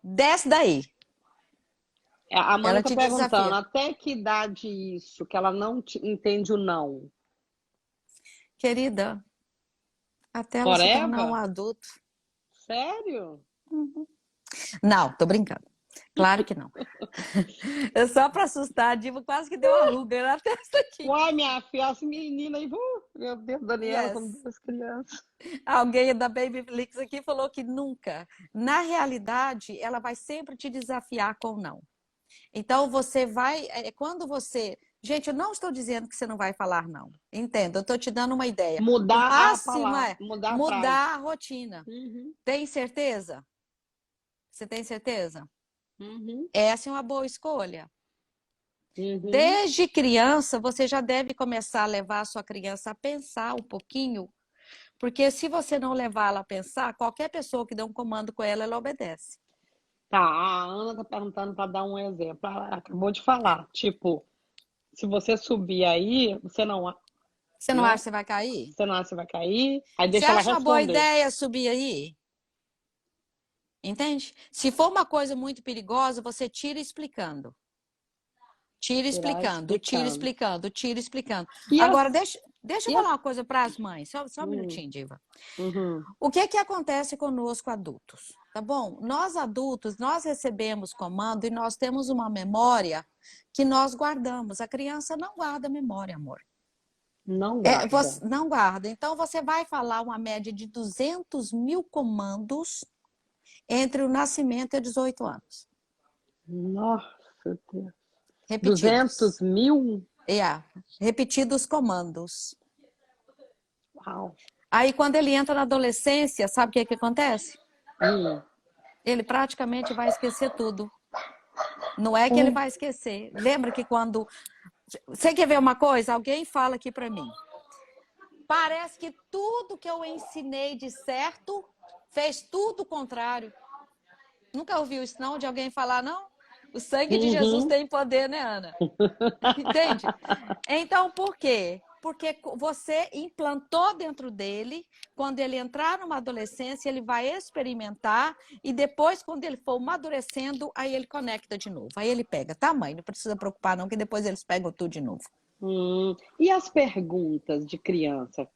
Desce daí. A Amanda Ela está te perguntando desafia. até que idade isso, que ela não entende o não. Querida, até ela se tornar um Forever? adulto. Sério? Não, tô brincando. Claro que não. É só para assustar, a Diva quase que deu uma ruga na testa aqui. Uai, minha filha, essa menina aí, meu Deus, Daniela com Yes. 2 crianças. Alguém da Babyflix aqui falou que nunca. Na realidade, ela vai sempre te desafiar com não. Então, você vai. Quando você. Gente, eu não estou dizendo que você não vai falar não. Entenda, eu estou te dando uma ideia. O Mudar a máximo palavra, é mudar a frase. mudar a rotina. Uhum, Tem certeza? Você tem certeza? uhum, Essa é uma boa escolha. uhum. Desde criança, você já deve começar a levar a sua criança a pensar um pouquinho, porque se você não levar ela a pensar, qualquer pessoa que dê um comando com ela, ela obedece. Tá, a Ana tá perguntando para dar um exemplo. Ela acabou de falar, tipo, se você subir aí, você não, Você não né? acha que você vai cair? Você não acha que você vai cair? Aí Você deixa ela acha uma boa responder. ideia subir aí? Entende? Se for uma coisa muito perigosa, você tira explicando. Tira Tirar explicando, tira explicando. explicando, tira explicando. E Agora, as, deixa eu e falar as, uma coisa para as mães, só um hum, minutinho, Diva. uhum. O que que acontece conosco adultos? Tá bom? Nós adultos, nós recebemos comando e nós temos uma memória que nós guardamos. A criança não guarda memória, amor. Não guarda. Você não guarda. Então, você vai falar uma média de 200 mil comandos entre o nascimento e 18 anos. Nossa Deus. Repetidos. 200.000? Repetidos comandos. Uau. Aí, quando ele entra na adolescência, sabe o que que acontece? Hum. Ele praticamente vai esquecer tudo. Não é que ele vai esquecer. Lembra que quando... Você quer ver uma coisa? Alguém fala aqui para mim. Parece que tudo que eu ensinei de certo fez tudo o contrário. Nunca ouviu isso não? De alguém falar, não? O sangue de Jesus Uhum. tem poder, né, Ana? Entende? Então, por quê? Porque você implantou dentro dele, quando ele entrar numa adolescência, ele vai experimentar e depois, quando ele for amadurecendo, aí ele conecta de novo. Aí ele pega, tá, mãe? Não precisa preocupar não, que depois eles pegam tudo de novo. E as perguntas de criança?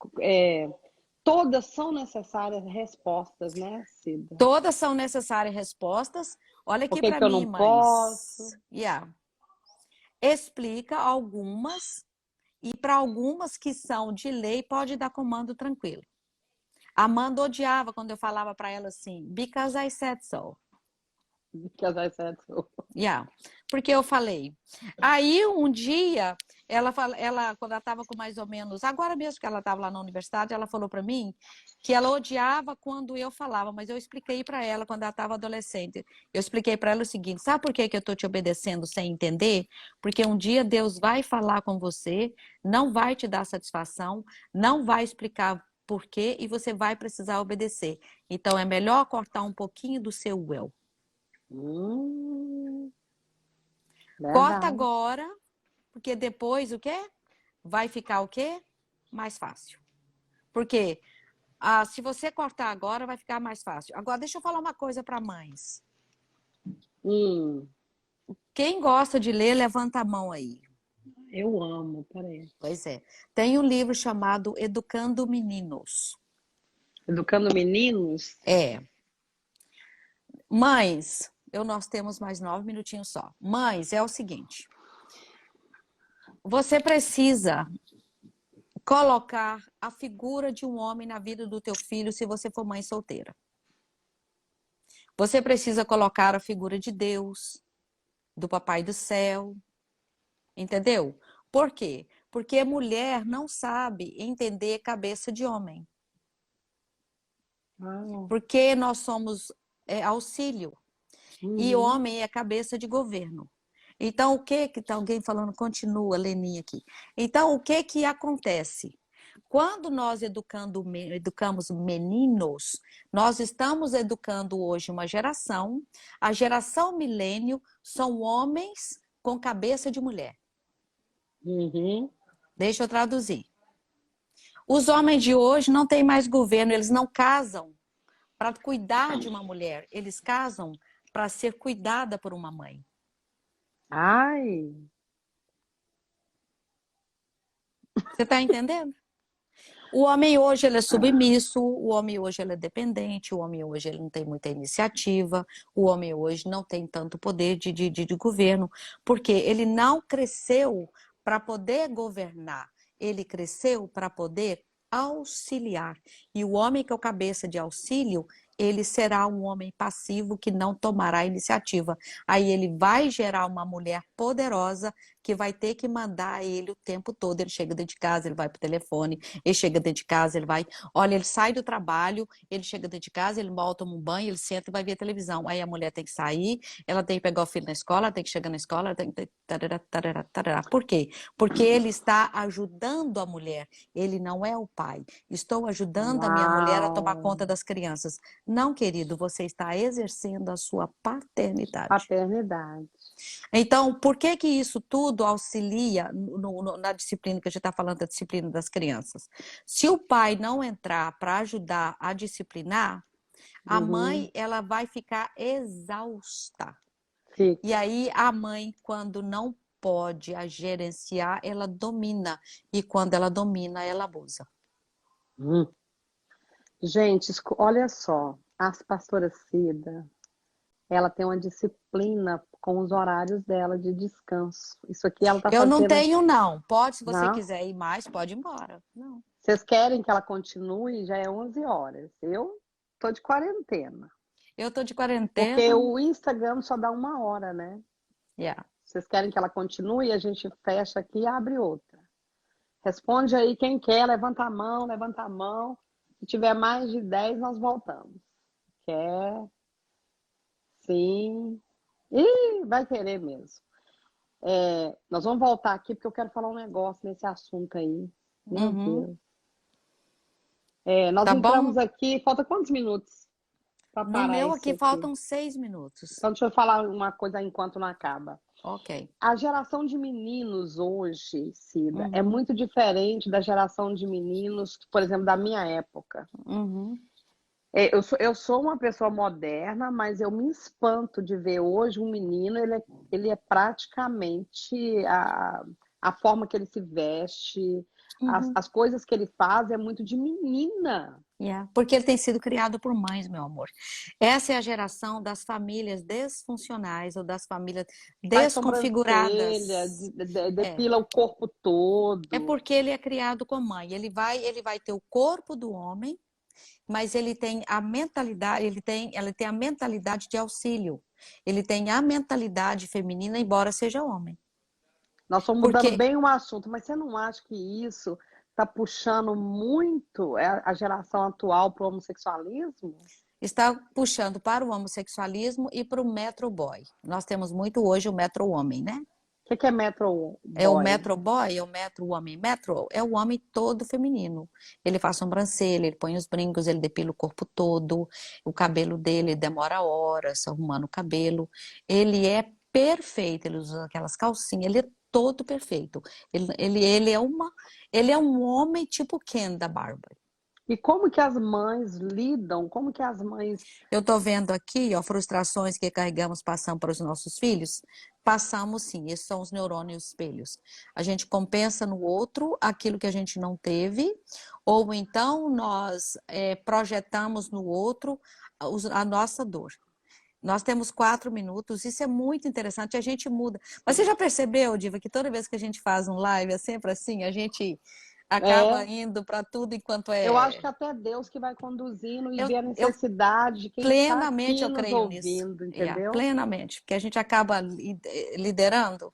Todas são necessárias respostas, né, Cida? Todas são necessárias respostas. Olha Por aqui que para que eu mim, não mães. posso? Explica algumas e para algumas que são de lei pode dar comando tranquilo. A Amanda odiava quando eu falava para ela assim, because I said so. Casais certos. Porque eu falei. Aí um dia, ela quando ela estava com mais ou menos, agora mesmo que ela estava lá na universidade, ela falou para mim que ela odiava quando eu falava, mas eu expliquei para ela quando ela estava adolescente. Eu expliquei para ela o seguinte: sabe por que que eu estou te obedecendo sem entender? Porque um dia Deus vai falar com você, não vai te dar satisfação, não vai explicar por quê e você vai precisar obedecer. Então é melhor cortar um pouquinho do seu eu. Corta Verdade. agora, porque depois o quê? Vai ficar o quê? Mais fácil. Porque se você cortar agora, vai ficar mais fácil. Agora, deixa eu falar uma coisa para mães. Quem gosta de ler, levanta a mão aí. Eu amo, peraí. Pois é. Tem um livro chamado Educando Meninos. Educando meninos? Mães, nós temos mais 9 minutinhos só. Mães, é o seguinte. Você precisa colocar a figura de um homem na vida do teu filho se você for mãe solteira. Você precisa colocar a figura de Deus, do Papai do Céu, entendeu? Por quê? Porque mulher não sabe entender cabeça de homem. Porque nós somos auxílio e o homem é cabeça de governo. Então, o que tá alguém falando? Continua, Leninha aqui. Então, o que que acontece? Quando nós educamos meninos, nós estamos educando hoje uma geração. A geração milênio são homens com cabeça de mulher. Deixa eu traduzir. Os homens de hoje não têm mais governo, eles não casam para cuidar de uma mulher, eles casam para ser cuidada por uma mãe. Ai! Você está entendendo? O homem hoje ele é submisso, o homem hoje ele é dependente, o homem hoje ele não tem muita iniciativa, o homem hoje não tem tanto poder de governo, porque ele não cresceu para poder governar, ele cresceu para poder auxiliar. E o homem que é o cabeça de auxílio, ele será um homem passivo que não tomará iniciativa. Aí ele vai gerar uma mulher poderosa que vai ter que mandar ele o tempo todo. Ele chega dentro de casa, ele vai pro telefone, ele chega dentro de casa, ele vai... Olha, ele sai do trabalho, ele chega dentro de casa, ele mal toma um banho, ele senta e vai ver televisão. Aí a mulher tem que sair, ela tem que pegar o filho na escola, ela tem que chegar na escola, ela tem que... Por quê? Porque ele está ajudando a mulher, ele não é o pai. Estou ajudando a minha mulher a tomar conta das crianças. Não, querido, você está exercendo a sua paternidade. Paternidade. Então, por que que isso tudo auxilia na disciplina que a gente está falando, da disciplina das crianças? Se o pai não entrar para ajudar a disciplinar, a Uhum. mãe ela vai ficar exausta. E Fica. aí a mãe, quando não pode a gerenciar, ela domina. E quando ela domina, ela abusa. Hum. Gente, olha só, a pastora Cida, ela tem uma disciplina com os horários dela de descanso. Isso aqui ela tá Eu não fazendo, tenho, não. Pode, se você não? quiser ir mais, pode ir embora. Não. Vocês querem que ela continue? Já é 11 horas. Eu tô de quarentena. Eu tô de Porque quarentena. o Instagram só dá 1 hora, né? Yeah. Vocês querem que ela continue? A gente fecha aqui e abre outra. Responde aí quem quer, levanta a mão, levanta a mão. Se tiver mais de 10, nós voltamos. Quer? Sim. Ih, vai querer mesmo. Nós vamos voltar aqui porque eu quero falar um negócio nesse assunto aí. Meu Uhum. Deus. Nós Tá bom? entramos aqui, falta quantos minutos para No parar meu isso aqui aqui? faltam 6 minutos. Então, deixa eu falar uma coisa enquanto não acaba. Ok. A geração de meninos hoje, Cida, é Uhum. muito diferente da geração de meninos, por exemplo, da minha época. Uhum. Eu sou uma pessoa moderna, mas eu me espanto de ver hoje um menino, ele é praticamente a forma que ele se veste, as, Uhum. as coisas que ele faz é muito de menina. Yeah. Porque ele tem sido criado por mães, meu amor. Essa é a geração das famílias desfuncionais ou das famílias Faz sobrancelha, desconfiguradas. É. depila o corpo É todo. porque ele é criado com mãe. Ele vai ter o corpo do homem, mas ele tem a mentalidade, ele tem a mentalidade de auxílio. Ele tem a mentalidade feminina, embora seja homem. Nós estamos mudando Porque bem o assunto, mas você não acha que isso está puxando muito a geração atual para o homossexualismo? está puxando para o homossexualismo e para o metro boy. Nós temos muito hoje o metro homem, né? O que é Metro É o Boy? metro boy, é o metro homem. Metro é o homem todo feminino. Ele faz sobrancelha, ele põe os brincos, ele depila o corpo todo, o cabelo dele demora horas arrumando o cabelo. Ele é perfeito, ele usa aquelas calcinhas, ele é todo perfeito. Ele é um homem tipo Ken da Barbie. E como que as mães lidam? Como que as mães. Eu estou vendo aqui, ó, frustrações que carregamos, passamos para os nossos filhos. Passamos sim, esses são os neurônios espelhos. A gente compensa no outro aquilo que a gente não teve, ou então nós projetamos no outro a nossa dor. Nós temos 4 minutos, isso é muito interessante, a gente muda. Mas você já percebeu, Diva, que toda vez que a gente faz um live é sempre assim, a gente acaba É, indo para tudo enquanto eu acho é. que até Deus que vai conduzindo e Eu, vê a eu necessidade de quem está Plenamente aqui eu nos creio nisso. ouvindo, Yeah, entendeu? plenamente, porque a gente acaba liderando.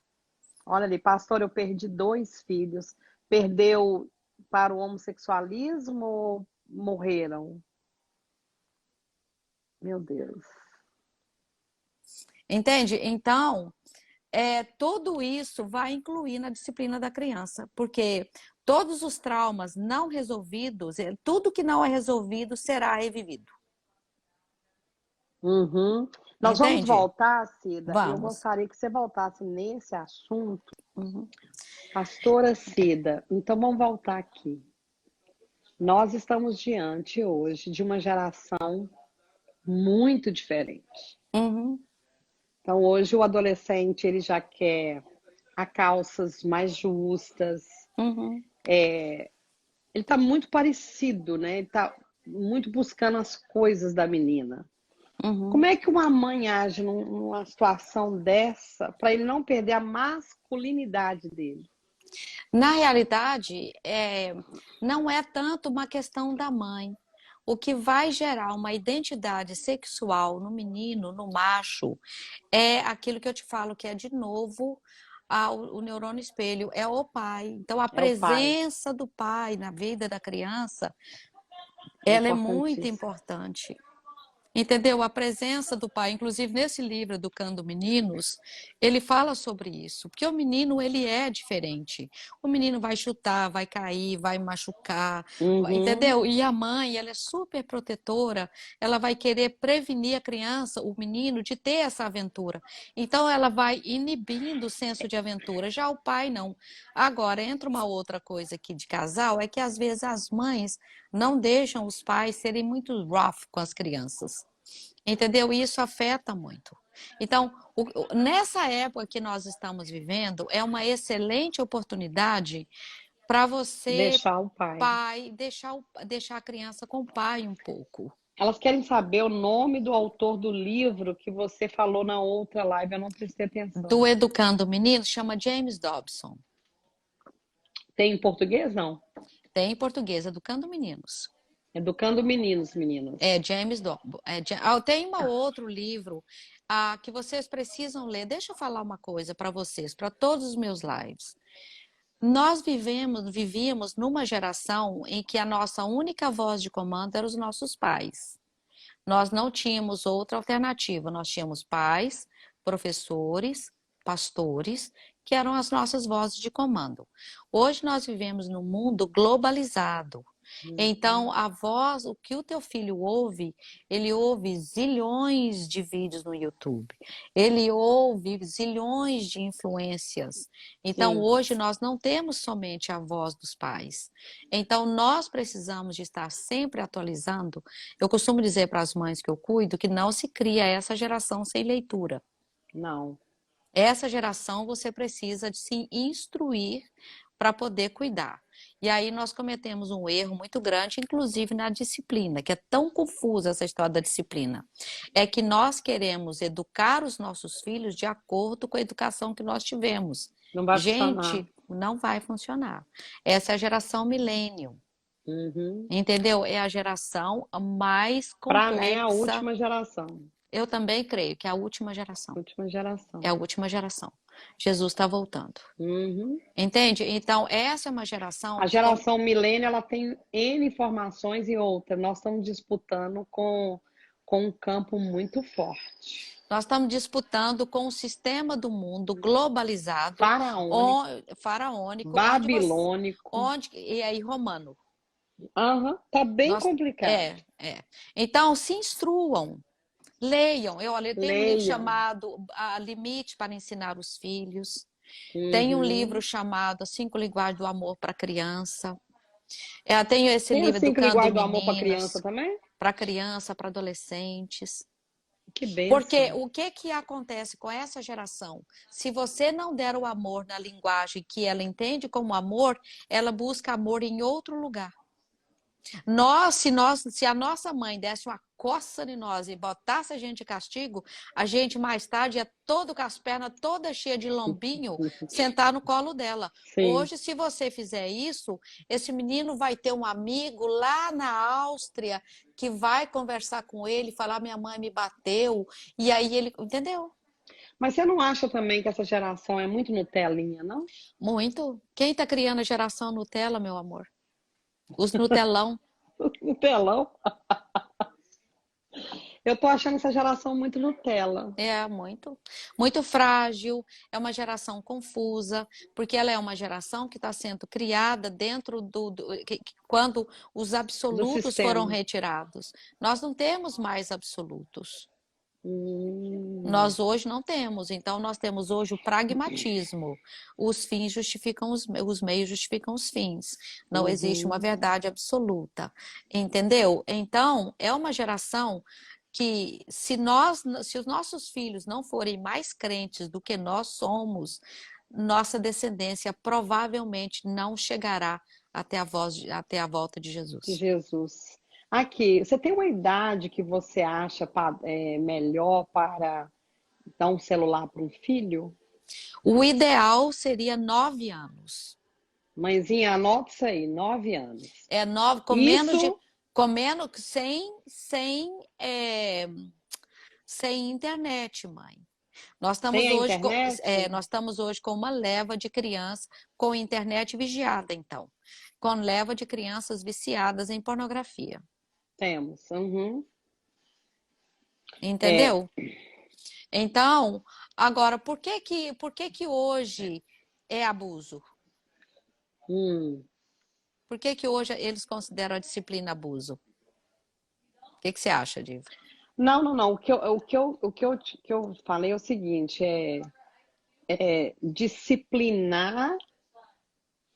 Olha ali, pastor, eu perdi 2 filhos. Perdeu para o homossexualismo ou morreram? Meu Deus. Entende? Então, tudo isso vai incluir na disciplina da criança, porque todos os traumas não resolvidos, tudo que não é resolvido será revivido. Uhum. Nós vamos Entende? voltar, Cida, e eu Vamos. gostaria que você voltasse nesse assunto. Uhum. Pastora Cida, então vamos voltar aqui. Nós estamos diante hoje de uma geração muito diferente. Uhum. Então, hoje o adolescente ele já quer a calças mais justas. Uhum. Ele está muito parecido, né? Ele está muito buscando as coisas da menina. Como Uhum. é que uma mãe age numa situação dessa para ele não perder a masculinidade dele? Na realidade, não é tanto uma questão da mãe. O que vai gerar uma identidade sexual no menino, no macho, é aquilo que eu te falo, que é de novo o neurônio espelho, é o pai. Então, a É o pai. presença do pai na vida da criança, É ela é muito importantíssimo. importante. Entendeu? A presença do pai, inclusive nesse livro Educando Meninos, ele fala sobre isso, porque o menino ele é diferente. O menino vai chutar, vai cair, vai machucar, Uhum. entendeu? E a mãe, ela é super protetora, ela vai querer prevenir a criança, o menino, de ter essa aventura. Então ela vai inibindo o senso de aventura. Já o pai não. Agora entra uma outra coisa aqui de casal, é que às vezes as mães não deixam os pais serem muito rough com as crianças. Entendeu? E isso afeta muito. Então, nessa época que nós estamos vivendo, é uma excelente oportunidade para você, Deixar o pai. pai, deixar a criança com o pai um pouco. Elas querem saber o nome do autor do livro que você falou na outra live, eu não prestei atenção. Do Educando Meninos, chama James Dobson. Tem em português, não? Tem em português, Educando Meninos. Educando meninos, meninas. É James Dobson. Tem um outro livro que vocês precisam ler. Deixa eu falar uma coisa para vocês, para todos os meus lives. Nós vivíamos numa geração em que a nossa única voz de comando eram os nossos pais. Nós não tínhamos outra alternativa. Nós tínhamos pais, professores, pastores, que eram as nossas vozes de comando. Hoje nós vivemos num mundo globalizado. Então, a voz, o que o teu filho ouve, ele ouve zilhões de vídeos no YouTube. Ele ouve zilhões de influências. Então, Sim, hoje nós não temos somente a voz dos pais. Então, nós precisamos de estar sempre atualizando. Eu costumo dizer para as mães que eu cuido que não se cria essa geração sem leitura. não. Essa geração você precisa de se instruir para poder cuidar. E aí nós cometemos um erro muito grande, inclusive na disciplina, que é tão confusa essa história da disciplina. É que nós queremos educar os nossos filhos de acordo com a educação que nós tivemos. Não vai funcionar. Gente, não vai funcionar. Essa é a geração millennium. Uhum. Entendeu? É a geração mais Para mim é a complexa. última geração. Eu também creio que é a última geração. Última É a geração. última geração. Jesus está voltando. Uhum. Entende? Então, essa é uma geração A que. geração milênio ela tem N informações e outra. Nós estamos disputando com um campo muito forte. Nós estamos disputando com o sistema do mundo globalizado, Faraônico, faraônico, babilônico. e aí romano. Aham, tá bem Nós, complicado. Então, se instruam, leiam. Eu tenho um livro Leiam. chamado Limite para Ensinar os Filhos. Tem um livro Uhum. chamado Cinco Linguagens do Amor para Criança. Tenho esse Tem livro as cinco Educando linguagens do amor para Meninos, criança também? para adolescentes. Que Porque bênção. o que acontece com essa geração? Se você não der o amor na linguagem que ela entende como amor, ela busca amor em outro lugar. Se a nossa mãe desse uma coça em nós e botasse a gente de castigo, a gente mais tarde ia todo com as pernas toda cheia de lombinho, sentar no colo dela. Sim. Hoje, se você fizer isso, esse menino vai ter um amigo lá na Áustria que vai conversar com ele, falar minha mãe me bateu, e aí ele, entendeu? Mas você não acha também que essa geração é muito Nutelinha, não? Muito. Quem está criando a geração Nutella, meu amor? Os Nutelão. Nutelão? Eu tô achando essa geração muito Nutella. É muito, muito frágil, é uma geração confusa, porque ela é uma geração que está sendo criada dentro quando os Do absolutos foram sistema. retirados. Nós não temos mais absolutos. Hum, Nós hoje não temos, então nós temos hoje o pragmatismo. Os fins justificam os meios justificam os fins. Não existe uma uhum. verdade absoluta, entendeu? Então, é uma geração que se os nossos filhos não forem mais crentes do que nós somos, nossa descendência provavelmente não chegará até a volta de De Jesus. Jesus. Aqui, você tem uma idade que você acha melhor para dar um celular para um filho? O ideal seria 9 anos. Mãezinha, anota isso aí, 9 anos. É nove, Isso com menos sem internet, mãe. sem a internet? Nós estamos hoje com uma leva de crianças com internet vigiada, então, com leva de crianças viciadas em pornografia. Temos. Uhum. É, entendeu? Então, agora, por que que hoje é abuso? hum. Por que que hoje eles consideram a disciplina abuso? O que você acha, Diva? Não, não, não. O que eu falei é o seguinte, disciplinar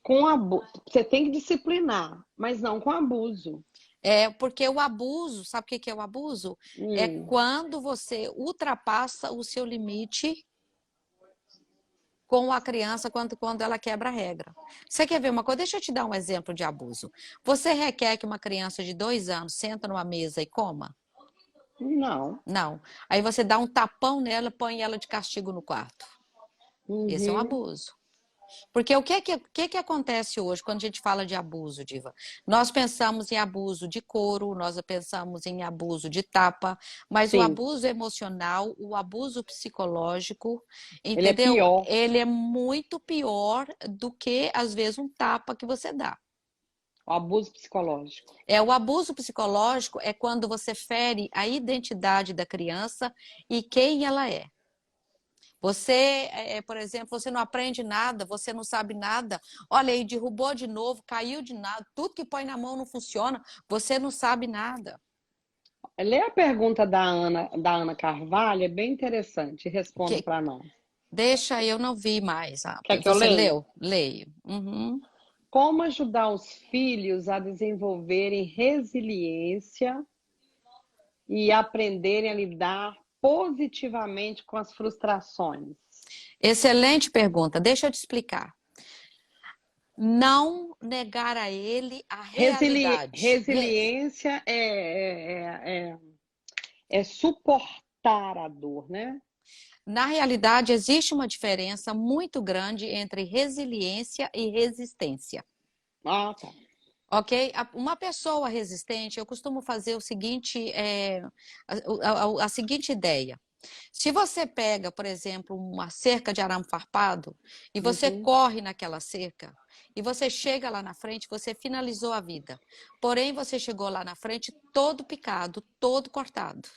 com abuso. Você tem que disciplinar, mas não com abuso. É porque o abuso, sabe o que que é o abuso? É Hum, quando você ultrapassa o seu limite com a criança quando ela quebra a regra. Você quer ver uma coisa? Deixa eu te dar um exemplo de abuso. Você requer que uma criança de 2 anos senta numa mesa e coma? não. Não. Aí você dá um tapão nela, põe ela de castigo no quarto. Esse é um Uhum, abuso. Porque o que acontece hoje quando a gente fala de abuso, Diva? Nós pensamos em abuso de couro, nós pensamos em abuso de tapa, mas o sim, abuso emocional, o abuso psicológico, ele é entendeu? pior. Ele é muito pior do que, às vezes, um tapa que você dá. O abuso psicológico. O abuso psicológico é quando você fere a identidade da criança e quem ela é. Você, por exemplo, você não aprende nada, você não sabe nada. Olha aí, derrubou de novo, caiu de nada, tudo que põe na mão não funciona, você não sabe nada. Lê a pergunta da Ana Carvalho, é bem interessante. Responda Que, para nós. deixa, eu não vi mais. Quer que eu Você leia? leu? Leio. Uhum. Como ajudar os filhos a desenvolverem resiliência e aprenderem a lidar positivamente com as frustrações? Excelente pergunta. Deixa eu te explicar. Não negar a ele a realidade. Resiliência é suportar a dor, né? Na realidade, existe uma diferença muito grande entre resiliência e resistência. Ah, tá. Ok? Uma pessoa resistente, eu costumo fazer o seguinte, a seguinte ideia. Se você pega, por exemplo, uma cerca de arame farpado e você Uhum, corre naquela cerca e você chega lá na frente, você finalizou a vida. Porém, você chegou lá na frente todo picado, todo cortado.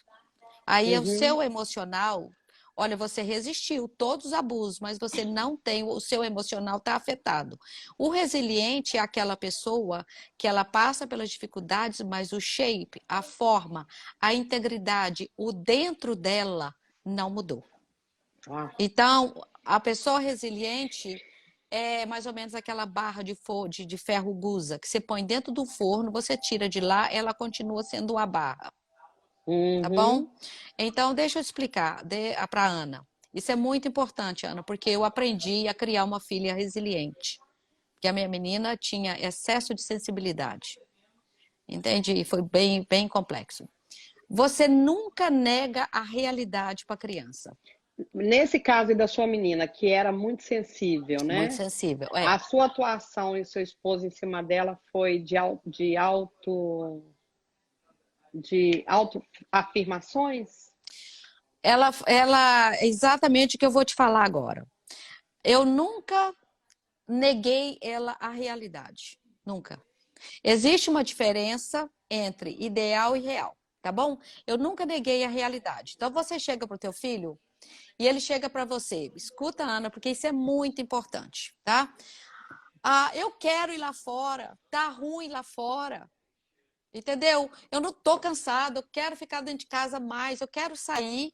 Aí é o uhum, seu emocional. Olha, você resistiu todos os abusos, mas você não tem, o seu emocional está afetado. O resiliente é aquela pessoa que ela passa pelas dificuldades, mas o shape, a forma, a integridade, o dentro dela não mudou. ah, Então, a pessoa resiliente é mais ou menos aquela barra de ferro gusa que você põe dentro do forno, você tira de lá, ela continua sendo a barra. Tá uhum, bom? Então, deixa eu explicar para Ana. Isso é muito importante, Ana, porque eu aprendi a criar uma filha resiliente. Porque a minha menina tinha excesso de sensibilidade. Entende? E foi bem, bem complexo. Você nunca nega a realidade para a criança. nesse caso aí da sua menina, que era muito sensível, Muito né? sensível. A sua atuação e seu esposo em cima dela foi de auto afirmações? Ela, exatamente o que eu vou te falar agora. Eu nunca neguei ela a realidade. Nunca. Existe uma diferença entre ideal e real, tá bom? Eu nunca neguei a realidade. Então você chega para o teu filho e ele chega para você, escuta, Ana, porque isso é muito importante, tá? Ah, eu quero ir lá fora, tá ruim lá fora, entendeu? Eu não tô cansado, eu quero ficar dentro de casa mais, eu quero sair.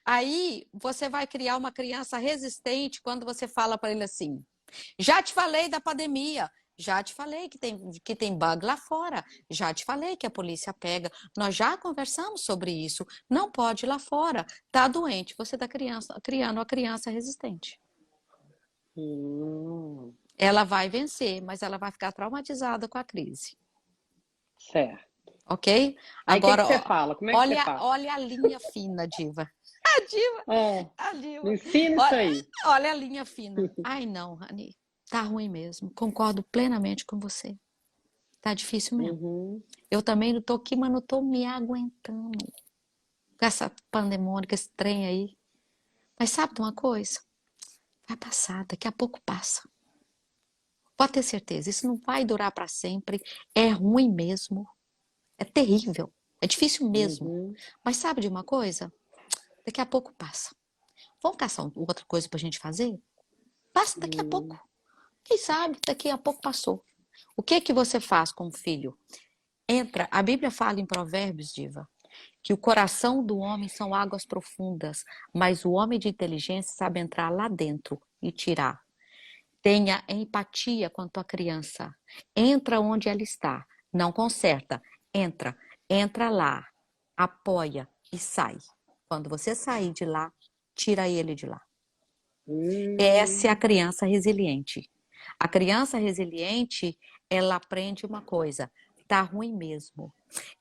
Aí você vai criar uma criança resistente quando você fala para ele assim: já te falei da pandemia. Já te falei que tem bug lá fora. Já te falei que a polícia pega. Nós já conversamos sobre isso. Não pode ir lá fora. Tá doente. Você está criando uma criança resistente. Hum, Ela vai vencer, mas ela vai ficar traumatizada com a crise. certo. Ok? Aí o que que Agora, você ó, fala? Como é que você olha, fala? olha a linha fina, Diva. A Diva, Ah, a me Diva. ensina isso Olha, aí. olha a linha fina. Ai, não, Rani. Tá ruim mesmo. Concordo plenamente com você. Tá difícil mesmo. Uhum, Eu também não tô aqui, mas não tô me aguentando com essa pandemônica, esse trem aí. Mas sabe de uma coisa? Vai passar, daqui a pouco passa. Pode ter certeza, isso não vai durar para sempre. É ruim mesmo. É terrível. É difícil mesmo. Uhum. Mas sabe de uma coisa? Daqui a pouco passa. Vamos caçar outra coisa pra gente fazer? Passa daqui a pouco. Quem sabe daqui a pouco passou. O que que você faz com o filho? Entra, a Bíblia fala em Provérbios, Diva, que o coração do homem são águas profundas, mas o homem de inteligência sabe entrar lá dentro e tirar. Tenha empatia com a tua criança. Entra onde ela está. Não conserta. Entra. Entra lá. Apoia e sai. Quando você sair de lá, tira ele de lá. Essa é a Hum. criança resiliente. A criança resiliente, ela aprende uma coisa. Tá ruim mesmo.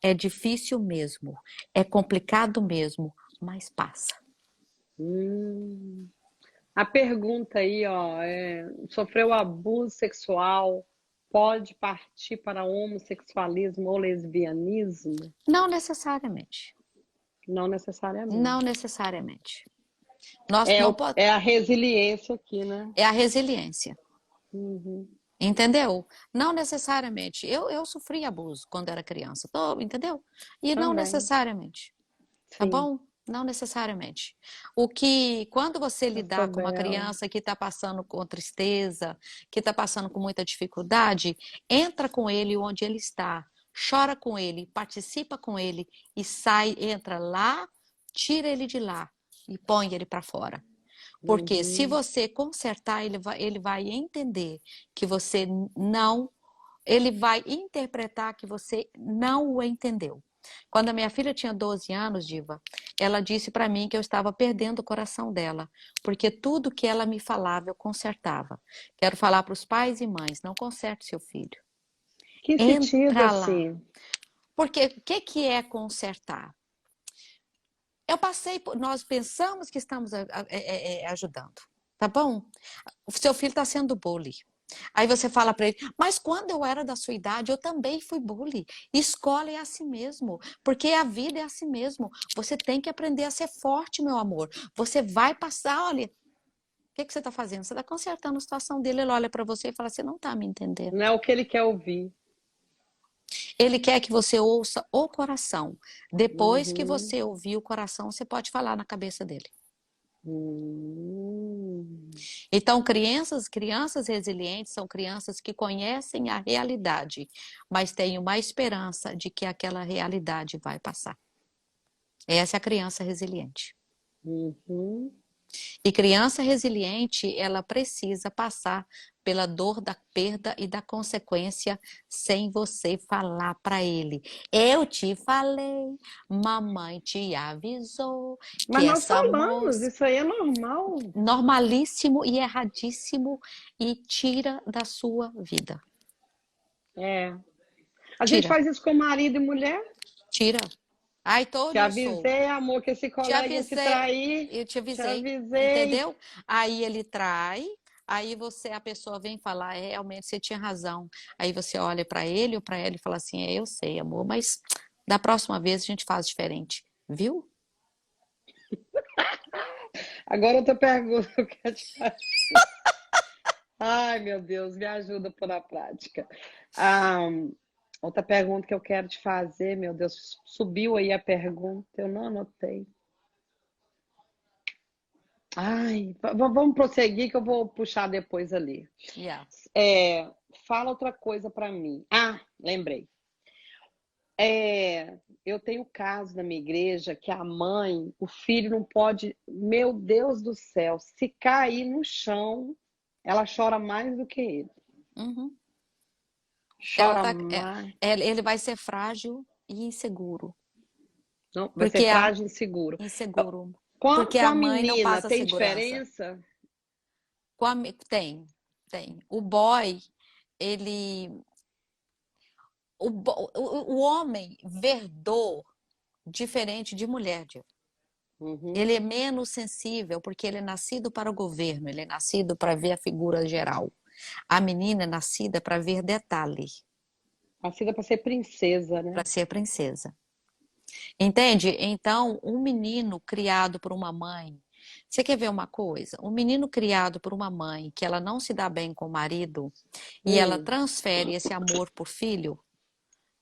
É difícil mesmo. É complicado mesmo, mas passa. Hum. A pergunta aí, ó, sofreu abuso sexual, pode partir para homossexualismo ou lesbianismo? Não necessariamente. Não Não necessariamente. necessariamente. Nós não podemos. É a resiliência aqui, né? É a resiliência. Uhum. Entendeu? Não necessariamente. Eu sofri abuso quando era criança, entendeu? E não Também, necessariamente, tá sim. bom? Não necessariamente. O que, quando você lidar com uma Cascavel. criança que está passando com tristeza, que está passando com muita dificuldade, entra com ele onde ele está, chora com ele, participa com ele e sai, entra lá, tira ele de lá e põe ele para fora. Porque se Uhum. você consertar, ele vai entender que você não. Ele vai interpretar que você não o entendeu. Quando a minha filha tinha 12 anos, Diva, ela disse para mim que eu estava perdendo o coração dela, porque tudo que ela me falava eu consertava. Quero falar para os pais e mães, não conserte seu filho. Que sentido, Entra lá. assim? Porque o que é consertar? Eu passei, nós pensamos que estamos ajudando, tá bom? O seu filho está sendo bully. Aí você fala para ele, mas quando eu era da sua idade, eu também fui bully. Escola é assim mesmo, porque a vida é assim mesmo. Você tem que aprender a ser forte, meu amor. Você vai passar, olha, o que você está fazendo? Você está consertando a situação dele. Ele olha para você e fala, você não está me entendendo. Não é o que ele quer ouvir. Ele quer que você ouça o coração. Depois que Uhum. você ouvir o coração, você pode falar na cabeça dele. Hum. Então, crianças resilientes são crianças que conhecem a realidade, mas têm uma esperança de que aquela realidade vai passar. Essa é a criança resiliente. Uhum. E criança resiliente, ela precisa passar pela dor da perda e da consequência sem você falar para ele. Eu te falei, mamãe te avisou que Mas nós essa falamos, moça isso aí é normal. normalíssimo e erradíssimo e tira da sua vida. É. A gente Tira, faz isso com marido e mulher. tira. I told Te you so. avisei, amor, que esse Te colega ia te avisei, trair. eu te Te avisei, avisei. entendeu? Aí ele trai, aí a pessoa vem falar, realmente você tinha razão. Aí você olha para ele ou para ela e fala assim, eu sei, amor, mas da próxima vez a gente faz diferente, viu? Agora outra pergunta que eu quero te fazer. Ai, meu Deus, me ajuda por a prática. Ah, outra pergunta que eu quero te fazer, meu Deus, subiu aí a pergunta, eu não anotei. Ai, vamos prosseguir que eu vou puxar depois ali. Yeah. Fala outra coisa para mim. Lembrei. Eu tenho caso na minha igreja que a mãe, o filho não pode, meu Deus do céu, se cair no chão, ela chora mais do que ele. Uhum. Chora mais. Ele vai ser frágil e inseguro. Não, vai ser Porque a frágil e inseguro. inseguro. Com, Porque com a a mãe não menina, passa tem segurança. diferença? Tem. O boy, ele. O homem verdou diferente de mulher, Diego. Uhum. Ele é menos sensível porque ele é nascido para o governo, ele é nascido para ver a figura geral. A menina é nascida para ver detalhe, Nascida para ser princesa, para né? ser princesa. Entende? Então, um menino criado por uma mãe. Você quer ver uma coisa? Um menino criado por uma mãe que ela não se dá bem com o marido e ela Hum. transfere esse amor por filho,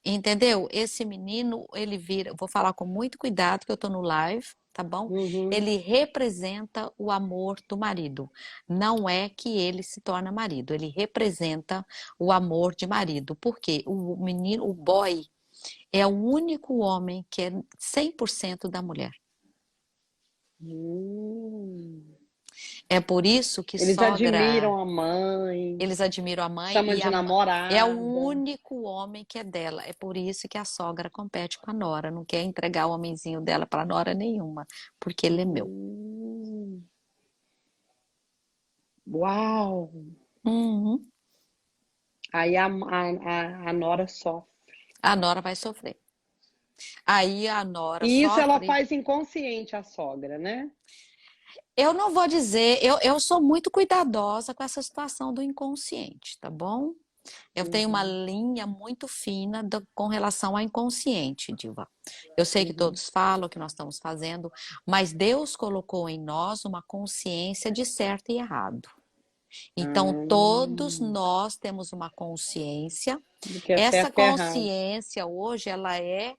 Entendeu? Esse menino, ele vira, vou falar com muito cuidado que eu tô no live, tá bom? Uhum. Ele representa o amor do marido. Não é que ele se torna marido, ele representa o amor de marido. Porque o menino, o boy, é o único homem que é 100% da mulher. Hum. É por isso que Eles sogra, admiram a mãe, eles admiram a mãe chamam e de é o namorada. único homem que é dela. É por isso que a sogra compete com a nora, não quer entregar o homenzinho dela para nora nenhuma, porque ele é meu. Hum. Uau! Uhum. Aí a nora sofre. A nora vai sofrer. Aí a nora E isso ela sofre. faz inconsciente, a sogra, né? Eu não vou dizer, eu sou muito cuidadosa com essa situação do inconsciente, tá bom? Eu tenho uma Uhum, linha muito fina com relação ao inconsciente, Diva. Eu sei que uhum. todos falam o que nós estamos fazendo, mas Deus colocou em nós uma consciência de certo e errado. Então, todos Ah, nós temos uma consciência. do que é Essa certo e errado. consciência hoje, ela é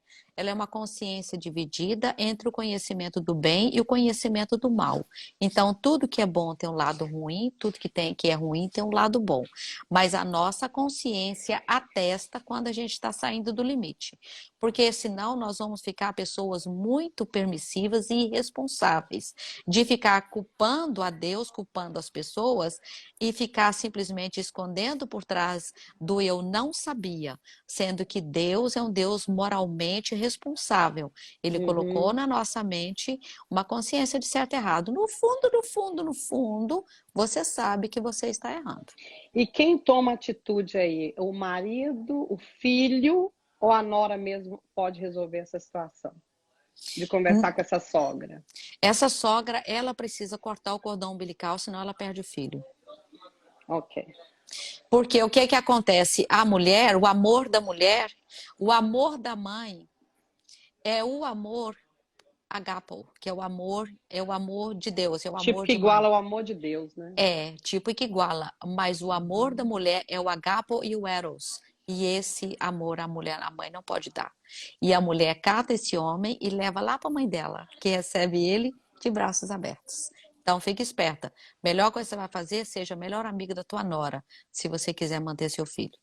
uma consciência dividida entre o conhecimento do bem e o conhecimento do mal. Então, tudo que é bom tem um lado ruim, tudo que é ruim tem um lado bom. Mas a nossa consciência atesta quando a gente está saindo do limite. Porque senão nós vamos ficar pessoas muito permissivas e irresponsáveis, de ficar culpando a Deus, culpando as pessoas e ficar simplesmente escondendo por trás do eu não sabia, sendo que Deus é um Deus moralmente responsável. Ele colocou Uhum. na nossa mente uma consciência de certo e errado. No fundo, no fundo, no fundo, você sabe que você está errando. E quem toma atitude aí? O marido, o filho ou a nora mesmo pode resolver essa situação? De conversar com essa sogra? Essa sogra, ela precisa cortar o cordão umbilical, senão ela perde o filho. Ok. Porque o que que acontece? A mulher, o amor da mãe é o amor agapo, que é o amor de Deus, é o Tipo amor que de mãe. iguala o amor de Deus, né? É, tipo que iguala, mas o amor da mulher é o agapo e o eros. E esse amor a mulher, a mãe não pode dar. E a mulher cata esse homem e leva lá para a mãe dela, que recebe ele de braços abertos. Então fique esperta. Melhor coisa que você vai fazer, seja a melhor amiga da tua nora, se você quiser manter seu filho.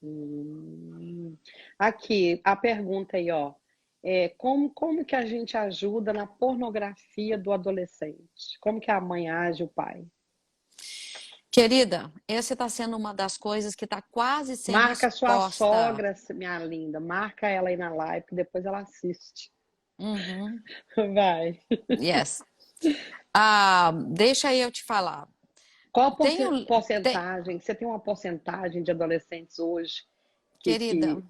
Hum. Aqui, a pergunta aí, ó. Como que a gente ajuda na pornografia do adolescente? Como que a mãe age, o pai? Querida, essa está sendo uma das coisas que está quase sem Marca a sua resposta. sogra, minha linda. Marca ela aí na live, que depois ela assiste. Uhum, Vai. yes. Ah, deixa eu te falar. Qual a Tem, tem, porcentagem? Você tem uma porcentagem de adolescentes hoje que, querida, que,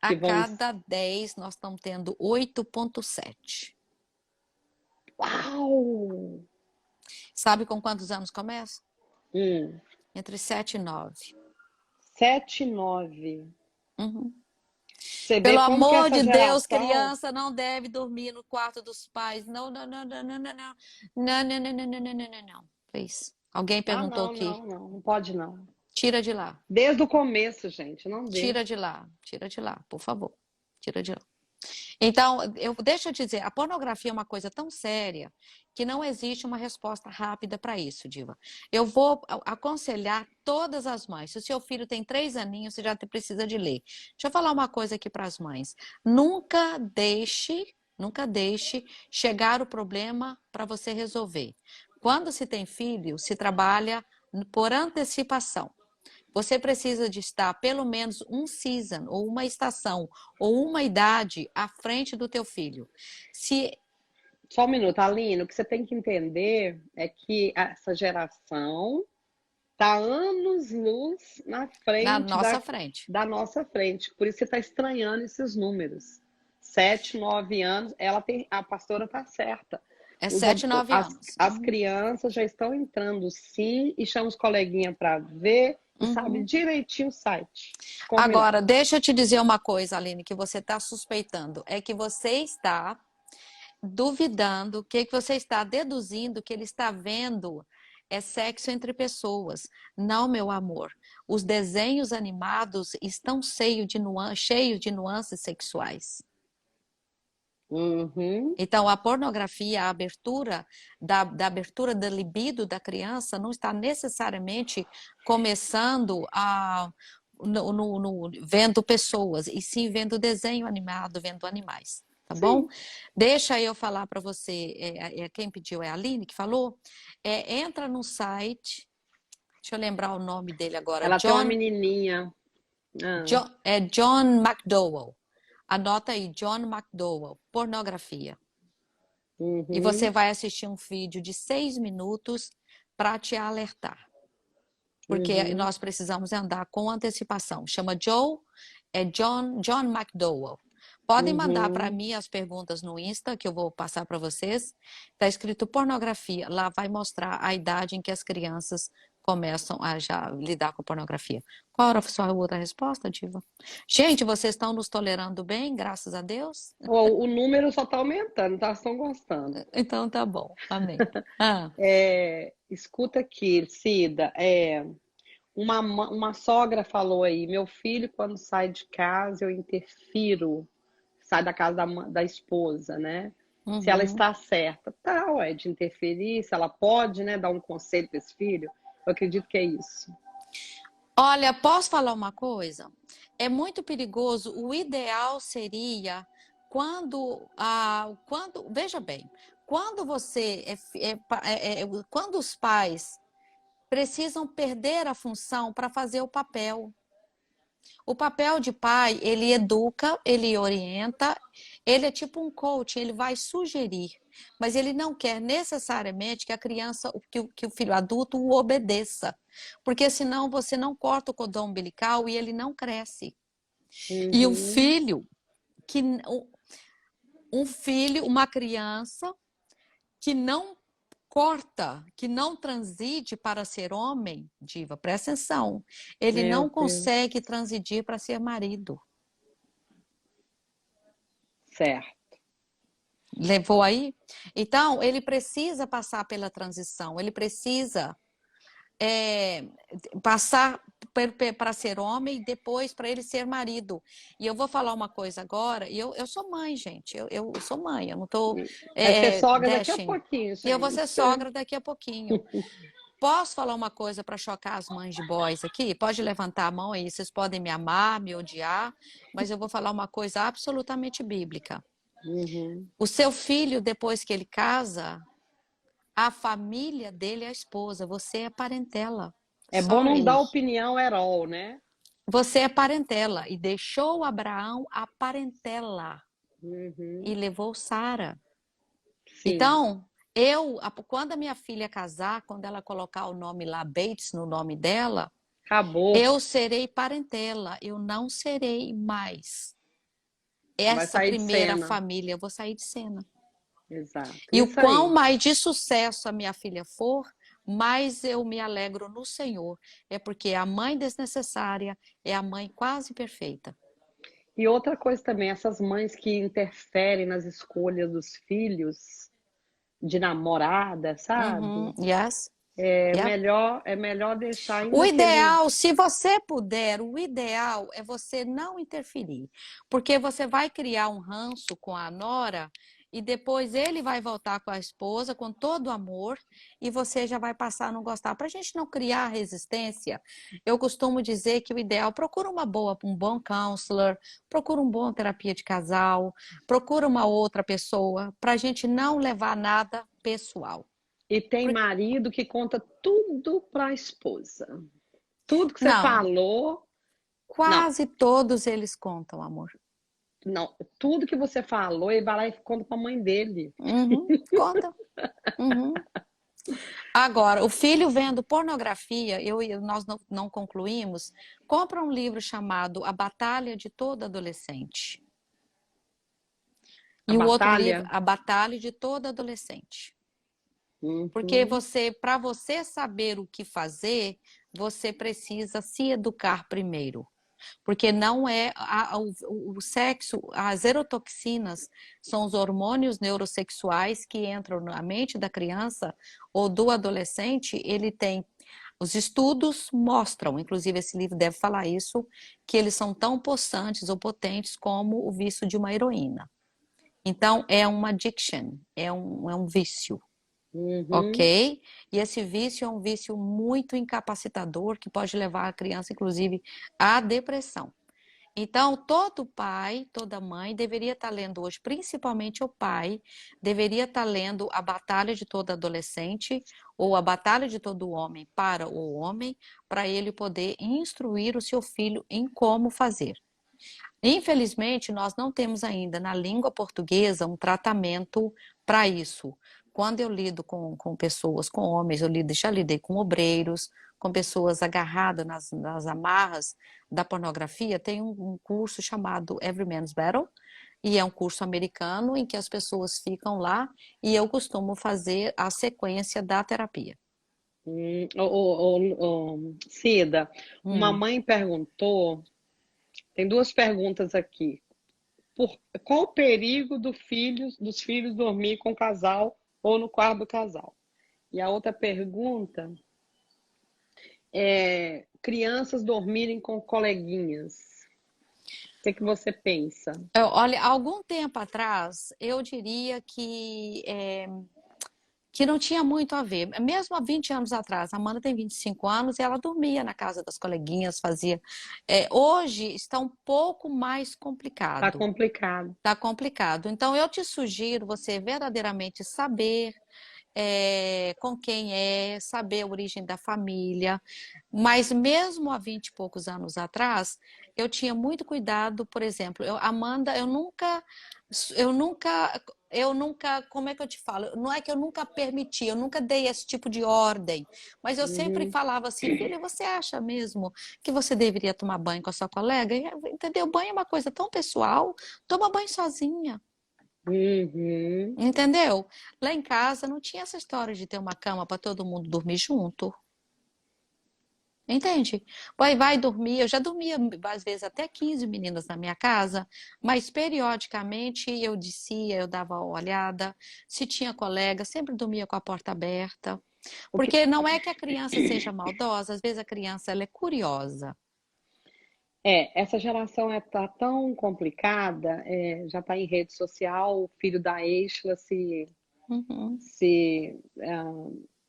a que vão. cada 10 nós estamos tendo 8,7. Uau! Sabe com quantos anos começa? Hum. Entre 7 e 9. 7, 9. Uhum. Você Pelo vê como que amor essa de Deus, geração. criança não deve dormir no quarto dos pais. Não, não, não, não, não, não, não. Não, não, não, não, não, não, não, não, não. Fez. Alguém Ah, perguntou não, aqui. não, não. Não pode, não. Tira de lá. Desde o começo, gente. Não Tira deixa. de lá. Tira de lá, por favor. Tira de lá. Então, deixa eu te dizer, a pornografia é uma coisa tão séria que não existe uma resposta rápida para isso, Diva. Eu vou aconselhar todas as mães. Se o seu filho tem 3 aninhos, você já precisa de ler. Deixa eu falar uma coisa aqui para as mães. Nunca deixe chegar o problema para você resolver. Quando se tem filho, se trabalha por antecipação. Você precisa de estar pelo menos um season, ou uma estação, ou uma idade à frente do teu filho. Se Só um minuto, Aline. O que você tem que entender é que essa geração está anos-luz na na frente nossa frente. da nossa frente. Por isso você está estranhando esses números. 7, 9 anos, a pastora está certa. É 7, 9 anos. As crianças já estão entrando sim e chamam os coleguinhas para ver e sabe Uhum. direitinho o site. Combinado. Agora, deixa eu te dizer uma coisa, Aline, que você está suspeitando. É que você está duvidando, que você está deduzindo que ele está vendo é sexo entre pessoas. Não, meu amor. os desenhos animados estão cheios de nuances sexuais. Uhum. Então, a pornografia, a abertura da abertura da libido da criança não está necessariamente começando vendo pessoas, e sim vendo desenho animado, vendo animais. Tá bom? Sim. Deixa eu falar para você, quem pediu é a Aline que falou, entra no site, deixa eu lembrar o nome dele agora, Ela tem uma menininha. John McDowell. Anota aí, John McDowell, pornografia. E você Uhum. vai assistir um vídeo de 6 minutos para te alertar. Porque nós precisamos andar com antecipação. Chama John McDowell. Podem mandar para mim as perguntas no Insta, que eu vou passar para vocês. Está escrito pornografia. Lá vai mostrar a idade em que as crianças começam a já lidar com pornografia. Qual era a sua outra resposta, Diva? Gente, vocês estão nos tolerando bem, graças a Deus? O número só está aumentando, tá? Estão gostando. Então tá bom, amém. Escuta aqui, Cida. Uma sogra falou aí, meu filho, quando sai de casa, eu interfiro, sai da casa da esposa, né? Se ela está certa, tá, ué, de interferir, se ela pode, né, dar um conselho para esse filho, eu acredito que é isso. Olha, posso falar uma coisa? É muito perigoso. O ideal seria veja bem, quando quando os pais precisam perder a função para fazer o papel. O papel de pai, ele educa, ele orienta, ele é tipo um coach, ele vai sugerir, mas ele não quer necessariamente que a criança, que o filho adulto o obedeça, porque senão você não corta o cordão umbilical e ele não cresce. E uma criança que não corta, que não transige para ser homem, Diva, presta atenção, ele não consegue transidir para ser marido. Certo. Levou aí? Então, ele precisa passar pela transição, ele precisa passar para ser homem e depois para ele ser marido. E eu vou falar uma coisa agora, e eu sou mãe, gente, eu sou mãe, eu não estou... Vai ser sogra daqui a pouquinho, gente. E eu vou ser sogra daqui a pouquinho. Posso falar uma coisa para chocar as mães de boys aqui? Pode levantar a mão aí, vocês podem me amar, me odiar, mas eu vou falar uma coisa absolutamente bíblica. O seu filho, depois que ele casa, a família dele é a esposa, você é parentela. É bom não dar opinião at all, né? Você é parentela, e deixou Abraão a parentela, e levou Sara. Então, quando a minha filha casar, quando ela colocar o nome lá, Bates, no nome dela, acabou. Eu serei parentela, eu não serei mais essa primeira família, eu vou sair de cena. Exato. E o quão mais de sucesso a minha filha for, mais eu me alegro no Senhor. É porque a mãe desnecessária é a mãe quase perfeita. E outra coisa também, essas mães que interferem nas escolhas dos filhos, de namorada, sabe? Yes. É melhor deixar ainda o ideal, se você puder, o ideal é você não interferir. Porque você vai criar um ranço com a nora e depois ele vai voltar com a esposa com todo amor e você já vai passar a não gostar. Para a gente não criar resistência, eu costumo dizer que o ideal, procura um bom counselor, procura uma boa terapia de casal, procura uma outra pessoa, para a gente não levar nada pessoal. E tem marido que conta tudo para a esposa. Tudo que você falou. Quase todos eles contam, amor. Não, tudo que você falou, ele vai lá e conta para a mãe dele. Conta. Agora, o filho vendo pornografia, nós não concluímos, compra um livro chamado A Batalha de Todo Adolescente. E o outro livro, A Batalha de Todo Adolescente. Porque para você saber o que fazer, você precisa se educar primeiro. Porque não é o sexo, as erotoxinas são os hormônios neurosexuais que entram na mente da criança ou do adolescente, ele tem Os estudos mostram, inclusive esse livro deve falar isso, que eles são tão possantes ou potentes como o vício de uma heroína. Então, é uma addiction, é um vício, Uhum. ok? E esse vício é um vício muito incapacitador que pode levar a criança, inclusive, à depressão. Então, todo pai, toda mãe deveria estar lendo hoje, principalmente o pai, deveria estar lendo A Batalha de Todo Adolescente ou A Batalha de Todo Homem para o Homem, para ele poder instruir o seu filho em como fazer. Infelizmente, nós não temos ainda na língua portuguesa um tratamento para isso. Quando eu lido com pessoas, com homens, já lidei com obreiros, com pessoas agarradas nas amarras da pornografia, tem um curso chamado Every Man's Battle, e é um curso americano em que as pessoas ficam lá e eu costumo fazer a sequência da terapia. Cida, uma Hum. mãe perguntou, tem duas perguntas aqui. Qual o perigo dos filhos dormir com o casal ou no quarto do casal? E a outra pergunta é crianças dormirem com coleguinhas. O que você pensa? Olha, algum tempo atrás, eu diria que não tinha muito a ver. Mesmo há 20 anos atrás, a Amanda tem 25 anos e ela dormia na casa das coleguinhas, fazia. Hoje está um pouco mais Tá complicado. complicado. Está complicado. Então, eu te sugiro você verdadeiramente saber com quem é, saber a origem da família. Mas mesmo há 20 e poucos anos atrás, eu tinha muito cuidado, por exemplo, Amanda, eu nunca, como é que eu te falo? Não é que eu nunca permiti, eu nunca dei esse tipo de ordem, mas eu sempre Uhum, falava assim, filha, você acha mesmo que você deveria tomar banho com a sua colega? Entendeu? Banho é uma coisa tão pessoal, toma banho sozinha. uhum. Entendeu? Lá em casa não tinha essa história de ter uma cama para todo mundo dormir junto. Entende? Vai dormir. Eu já dormia, às vezes, até 15 meninas na minha casa, mas periodicamente eu descia, eu dava uma olhada. Se tinha colega, sempre dormia com a porta aberta. O que Porque não é que a criança seja maldosa, às vezes a criança ela é curiosa. essa geração tá tão complicada, já está em rede social, o filho daEixla Uhum.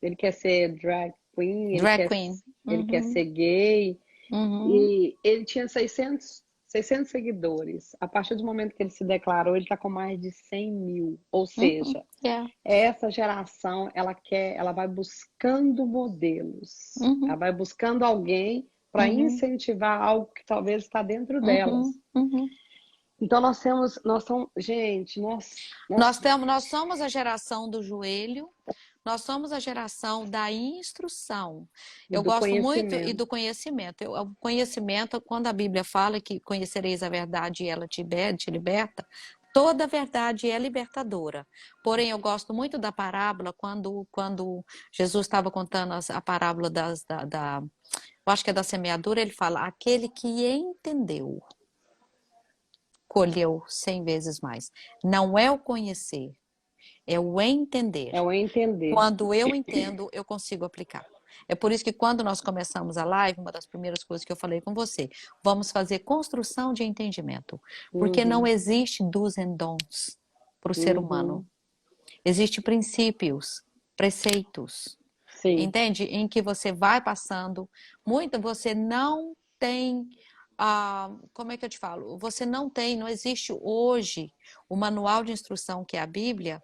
ele quer ser drag queen, Drag queen. ele quer Uhum. ser gay, Uhum. e ele tinha 600 seguidores. A partir do momento que ele se declarou, ele está com mais de 100 mil. Ou Uhum. seja, Yeah. essa geração, ela vai buscando modelos, ela Uhum. vai buscando alguém para Uhum. incentivar algo que talvez está dentro delas. Uhum. Uhum. Então nós somos, gente, Nós somos a geração do joelho, nós somos a geração da instrução. Eu do gosto muito e conhecimento. do conhecimento. O conhecimento, quando a Bíblia fala que conhecereis a verdade e ela te liberta, toda a verdade é libertadora. Porém, eu gosto muito da parábola quando Jesus estava contando a parábola eu acho que é da semeadura, ele fala, aquele que entendeu colheu 100 vezes mais. Não é o conhecer, é o entender. É o entender. Quando eu entendo, eu consigo aplicar. É por isso que quando nós começamos a live, uma das primeiras coisas que eu falei com você, vamos fazer construção de entendimento. Porque não Uhum, existe do's and don'ts para o ser humano. uhum, Existem princípios, preceitos, sim. entende? Em que você vai passando. Você não tem. Como é que eu te falo? Você não existe hoje o manual de instrução que é a Bíblia,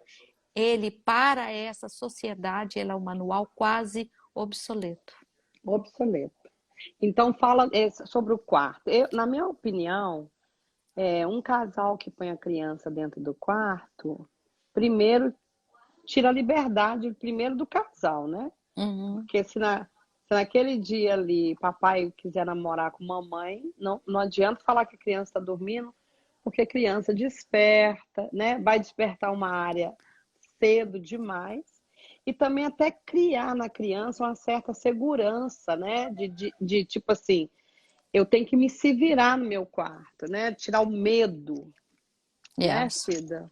ele, para essa sociedade, ele é um manual quase obsoleto. Obsoleto. Então fala sobre o quarto. Na minha opinião, um casal que põe a criança dentro do quarto, primeiro tira a liberdade primeiro do casal, né? Uhum, Porque se naquele dia ali papai quiser namorar com mamãe, não adianta falar que a criança está dormindo, porque a criança desperta, né? Vai despertar uma área cedo demais. E também até criar na criança uma certa segurança, né? De tipo assim, eu tenho que me se virar no meu quarto, né? Tirar o medo, né, yes. Cida?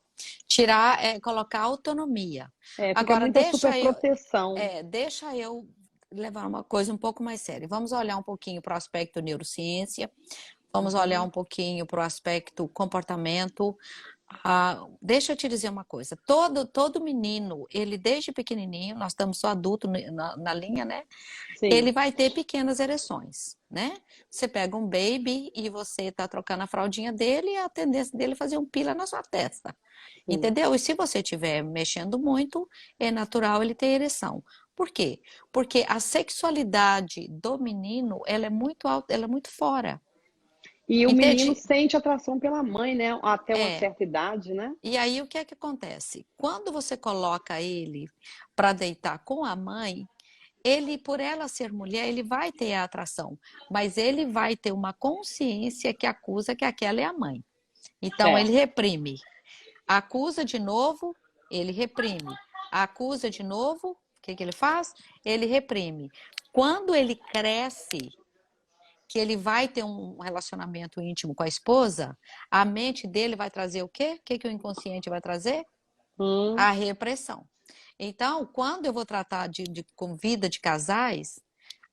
Colocar autonomia. Fica Agora, muita superproteção. deixa eu levar uma coisa um pouco mais séria. Vamos olhar um pouquinho para o aspecto neurociência, vamos olhar Uhum. um pouquinho para o aspecto comportamento. Deixa eu te dizer uma coisa, todo menino, ele desde pequenininho, nós estamos só adulto na linha, né? Sim, Ele vai ter pequenas ereções, né? Você pega um baby e você tá trocando a fraldinha dele e a tendência dele é fazer um pila na sua testa, sim. entendeu? E se você estiver mexendo muito, é natural ele ter ereção. Por quê? Porque a sexualidade do menino, ela é muito alta, ela é muito fora, E o menino entende? sente atração pela mãe, né? Até uma É. certa idade, né? E aí o que é que acontece? Quando você coloca ele para deitar com a mãe, ele, por ela ser mulher, ele vai ter a atração, mas ele vai ter uma consciência que acusa que aquela é a mãe. Então ele Certo. reprime. Acusa de novo, ele reprime. Acusa de novo, o que que ele faz? Ele reprime. Quando ele cresce, que ele vai ter um relacionamento íntimo com a esposa, a mente dele vai trazer o quê? O que que o inconsciente vai trazer? Hum. A repressão. Então, quando eu vou tratar com vida de casais,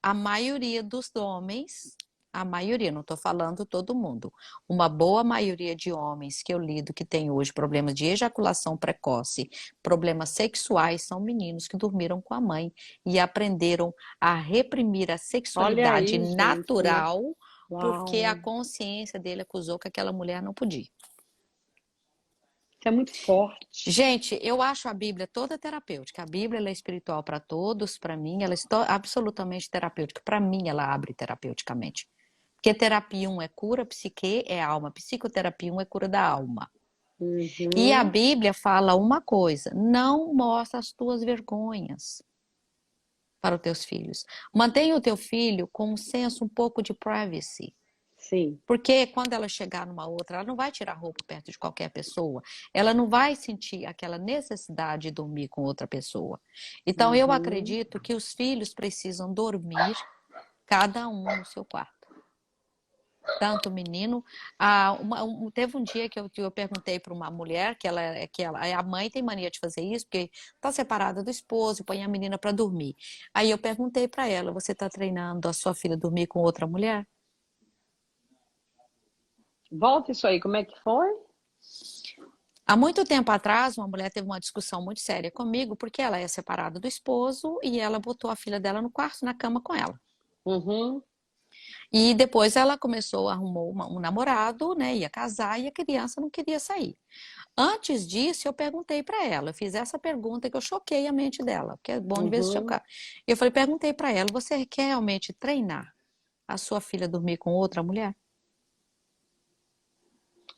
a maioria dos homens, a maioria, não estou falando todo mundo, uma boa maioria de homens que eu lido que tem hoje problemas de ejaculação precoce, problemas sexuais, são meninos que dormiram com a mãe e aprenderam a reprimir a Olha sexualidade aí, gente, né? natural porque a Uau. consciência dele acusou que aquela mulher não podia. Isso é muito forte. Gente, eu acho a Bíblia toda terapêutica. A Bíblia ela é espiritual para todos, para mim, ela é absolutamente terapêutica. Para mim, ela abre terapeuticamente. Porque terapia um é cura, psique é alma. Psicoterapia um é cura da alma. E a Uhum. Bíblia fala uma coisa: não mostra as tuas vergonhas para os teus filhos. Mantenha o teu filho com um senso um pouco de privacy. Sim. Porque quando ela chegar numa outra, ela não vai tirar roupa perto de qualquer pessoa, ela não vai sentir aquela necessidade de dormir com outra pessoa. Então, eu Uhum. acredito que os filhos precisam dormir, cada um no seu quarto. Tanto o menino. Teve um dia que eu perguntei para uma mulher, a mãe tem mania de fazer isso, porque está separada do esposo e põe a menina para dormir. Aí eu perguntei para ela: você está treinando a sua filha a dormir com outra mulher? Volta isso aí, como é que foi? Há muito tempo atrás, uma mulher teve uma discussão muito séria comigo, porque ela é separada do esposo e ela botou a filha dela no quarto, na cama com ela. Uhum. E depois ela começou, arrumou um namorado, né, ia casar e a criança não queria sair. Antes disso, eu perguntei para ela, eu fiz essa pergunta que eu choquei a mente dela, porque é bom de vez em Uhum. chocar. Eu falei, perguntei para ela, você quer realmente treinar a sua filha a dormir com outra mulher?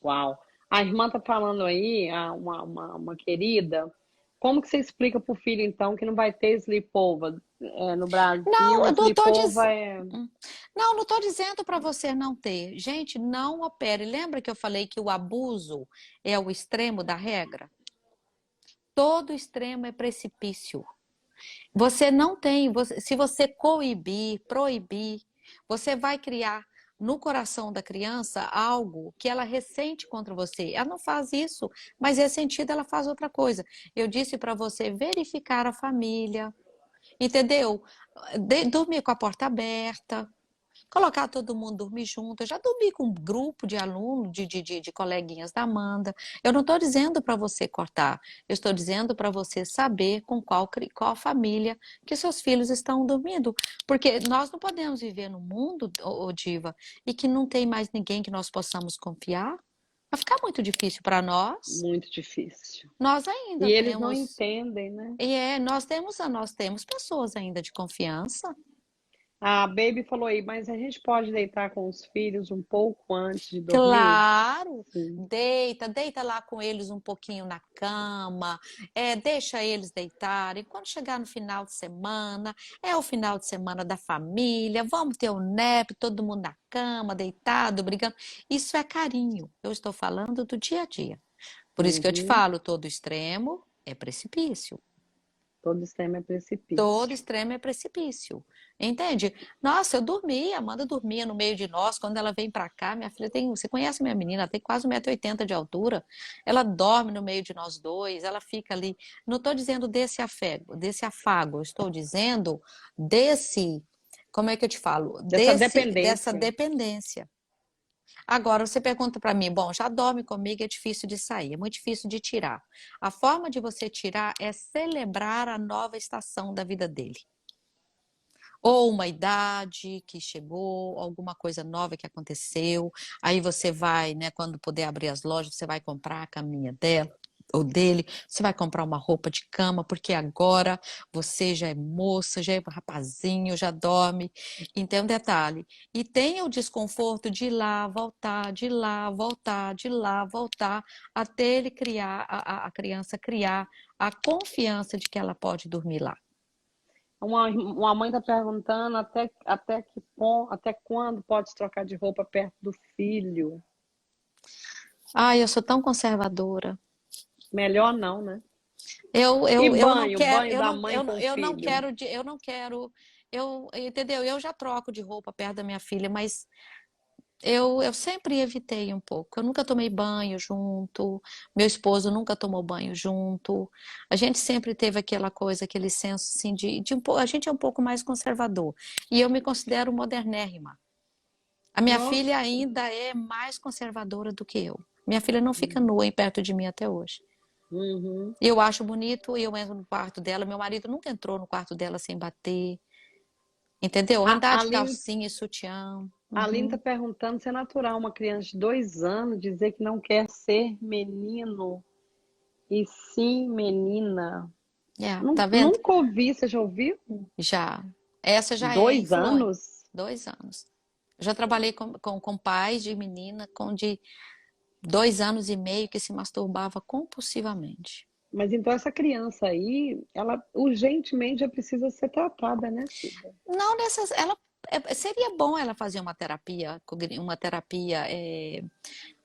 Uau. A irmã tá falando aí, uma querida, como que você explica pro filho, então, que não vai ter sleepover? É, no Brasil, Não, eu não estou sleepover é... Não, não estou dizendo para você não ter. Gente, não opere. Lembra que eu falei que o abuso é o extremo da regra? Todo extremo é precipício. Você não tem, se você coibir, proibir, você vai criar no coração da criança algo que ela ressente contra você. Ela não faz isso, mas ressentida ela faz outra coisa. Eu disse para você verificar a família, entendeu? Dormir com a porta aberta, colocar todo mundo dormir junto. Eu já dormi com um grupo de alunos, de coleguinhas da Amanda. Eu não estou dizendo para você cortar, eu estou dizendo para você saber com qual família que seus filhos estão dormindo. Porque nós não podemos viver no mundo, Diva, e que não tem mais ninguém que nós possamos confiar. Vai ficar muito difícil para nós. muito difícil. Nós E ainda eles não temos, entendem, né? nós temos pessoas ainda de confiança. A Baby falou aí, mas a gente pode deitar com os filhos um pouco antes de dormir? Claro, Sim. deita lá com eles um pouquinho na cama, deixa eles deitarem. Quando chegar no final de semana, é o final de semana da família, vamos ter um nap, todo mundo na cama, deitado, brigando. Isso é carinho. Eu estou falando do dia a dia. Por isso que eu te Uhum. falo, todo extremo é precipício. Todo extremo é precipício. Todo extremo é precipício. Entende? Nossa, eu dormia, a Amanda dormia no meio de nós. Quando ela vem pra cá, minha filha tem. Você conhece minha menina? Ela tem quase 1,80 m de altura. Ela dorme no meio de nós dois, ela fica ali. Não estou dizendo desse afago, eu estou dizendo desse. Como é que eu te falo? Dessa Dessa dependência. dependência. Agora, você pergunta para mim, bom, já dorme comigo, é difícil de sair, é muito difícil de tirar. A forma de você tirar é celebrar a nova estação da vida dele. Ou uma idade que chegou, alguma coisa nova que aconteceu. Aí você vai, né, quando puder abrir as lojas, você vai comprar a caminha dela ou dele, você vai comprar uma roupa de cama, porque agora você já é moça, já é rapazinho, já dorme. Então, detalhe. E tem o desconforto de ir lá, voltar, de ir lá, voltar, de ir lá, voltar, até ele criar, a criança criar a confiança de que ela pode dormir lá. Uma mãe está perguntando até quando pode trocar de roupa perto do filho. Ai, eu sou tão conservadora. Melhor não, né? Eu, E eu, eu não banho, quero, banho da mãe com o filho. eu não quero, entendeu? Eu já troco de roupa perto da minha filha, mas eu sempre evitei um pouco. Eu nunca tomei banho junto, meu esposo nunca tomou banho junto. A gente sempre teve aquela coisa, aquele senso assim a gente é um pouco mais conservador. E eu me considero modernérrima. A minha filha Nossa. ainda é mais conservadora do que eu. Minha filha não fica nua perto de mim até hoje. Uhum. Eu acho bonito, eu entro no quarto dela. Meu marido nunca entrou no quarto dela sem bater. Entendeu? A Andar de Aline, calcinha e sutiã. a Aline Uhum. está perguntando se é natural uma criança de 2 anos dizer que não quer ser menino e sim menina. É, tá vendo? Nunca ouvi, você já ouviu? Já. Essa já é 2 anos? influente. 2 anos. Já trabalhei com pais de menina com de 2 anos e meio que se masturbava compulsivamente. Mas então essa criança aí, ela urgentemente já precisa ser tratada, né, Cida? Não nessas, ela seria bom ela fazer uma terapia,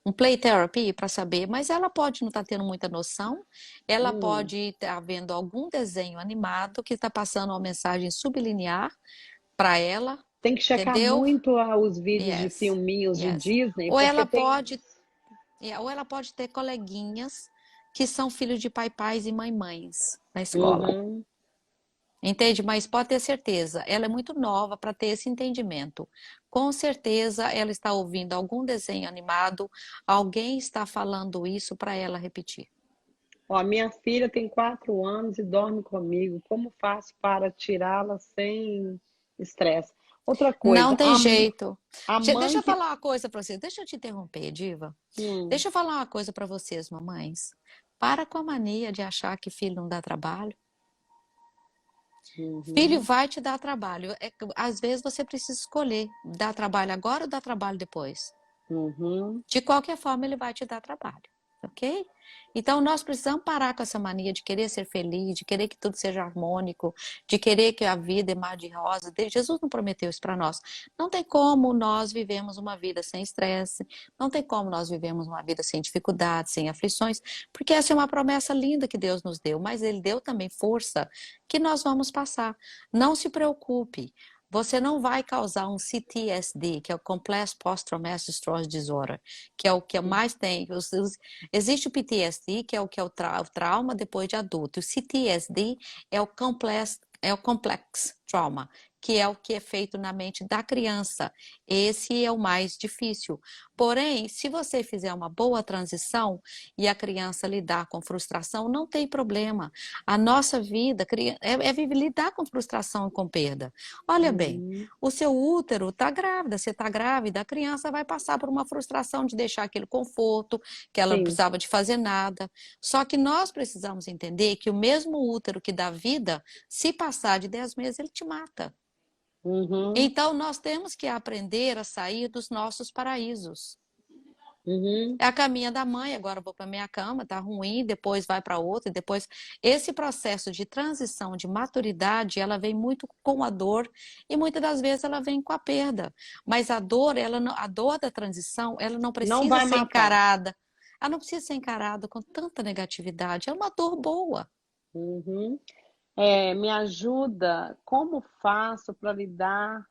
um play therapy para saber, mas ela pode não estar tendo muita noção, ela Hum. pode estar vendo algum desenho animado que está passando uma mensagem subliminar para ela, Tem que checar entendeu? muito os vídeos de Yes, filminhos de yes. Disney, Ou porque ela tem. pode, ou ela pode ter coleguinhas que são filhos de pais e mães na escola. Uhum. Entende? Mas pode ter certeza, ela é muito nova para ter esse entendimento. Com certeza ela está ouvindo algum desenho animado, alguém está falando isso para ela repetir. Ó, minha filha tem 4 anos e dorme comigo. Como faço para tirá-la sem estresse? Outra Não coisa, tem jeito. a Deixa mãe eu que. falar uma coisa para você. Deixa eu te interromper, Diva. Hum. Deixa eu falar uma coisa para vocês, mamães. Para com a mania de achar que filho não dá trabalho. Filho Uhum. vai te dar trabalho. Às vezes você precisa escolher, dar trabalho agora ou dar trabalho depois. Uhum. De qualquer forma, ele vai te dar trabalho, ok? Então, nós precisamos parar com essa mania de querer ser feliz, de querer que tudo seja harmônico, de querer que a vida é mar de rosa. Jesus não prometeu isso para nós. Não tem como nós vivemos uma vida sem estresse, não tem como nós vivemos uma vida sem dificuldades, sem aflições, porque essa é uma promessa linda que Deus nos deu, mas Ele deu também força que nós vamos passar. Não se preocupe. Você não vai causar um CTSD, que é o Complex Post-Traumatic Stress Disorder, que é o que mais tem. Existe o PTSD, que é o trauma depois de adulto. O CTSD é o complex trauma, que é o que é feito na mente da criança. Esse é o mais difícil. Porém, se você fizer uma boa transição e a criança lidar com frustração, não tem problema. A nossa vida é lidar com frustração e com perda. Olha bem, Uhum. o seu útero está grávida, você está grávida, a criança vai passar por uma frustração de deixar aquele conforto, que ela não Sim. precisava de fazer nada. Só que nós precisamos entender que o mesmo útero que dá vida, se passar de 10 meses, ele te mata. Uhum. Então, nós temos que aprender a sair dos nossos paraísos. Uhum. É a caminha da mãe, agora vou para minha cama, tá ruim, depois vai para outra, depois esse processo de transição, de maturidade, ela vem muito com a dor e muitas das vezes ela vem com a perda. Mas a dor, a dor da transição, ela não Não precisa vai ser matar. encarada. Ela não precisa ser encarada com tanta negatividade, é uma dor boa. Uhum. Me ajuda, como faço para lidar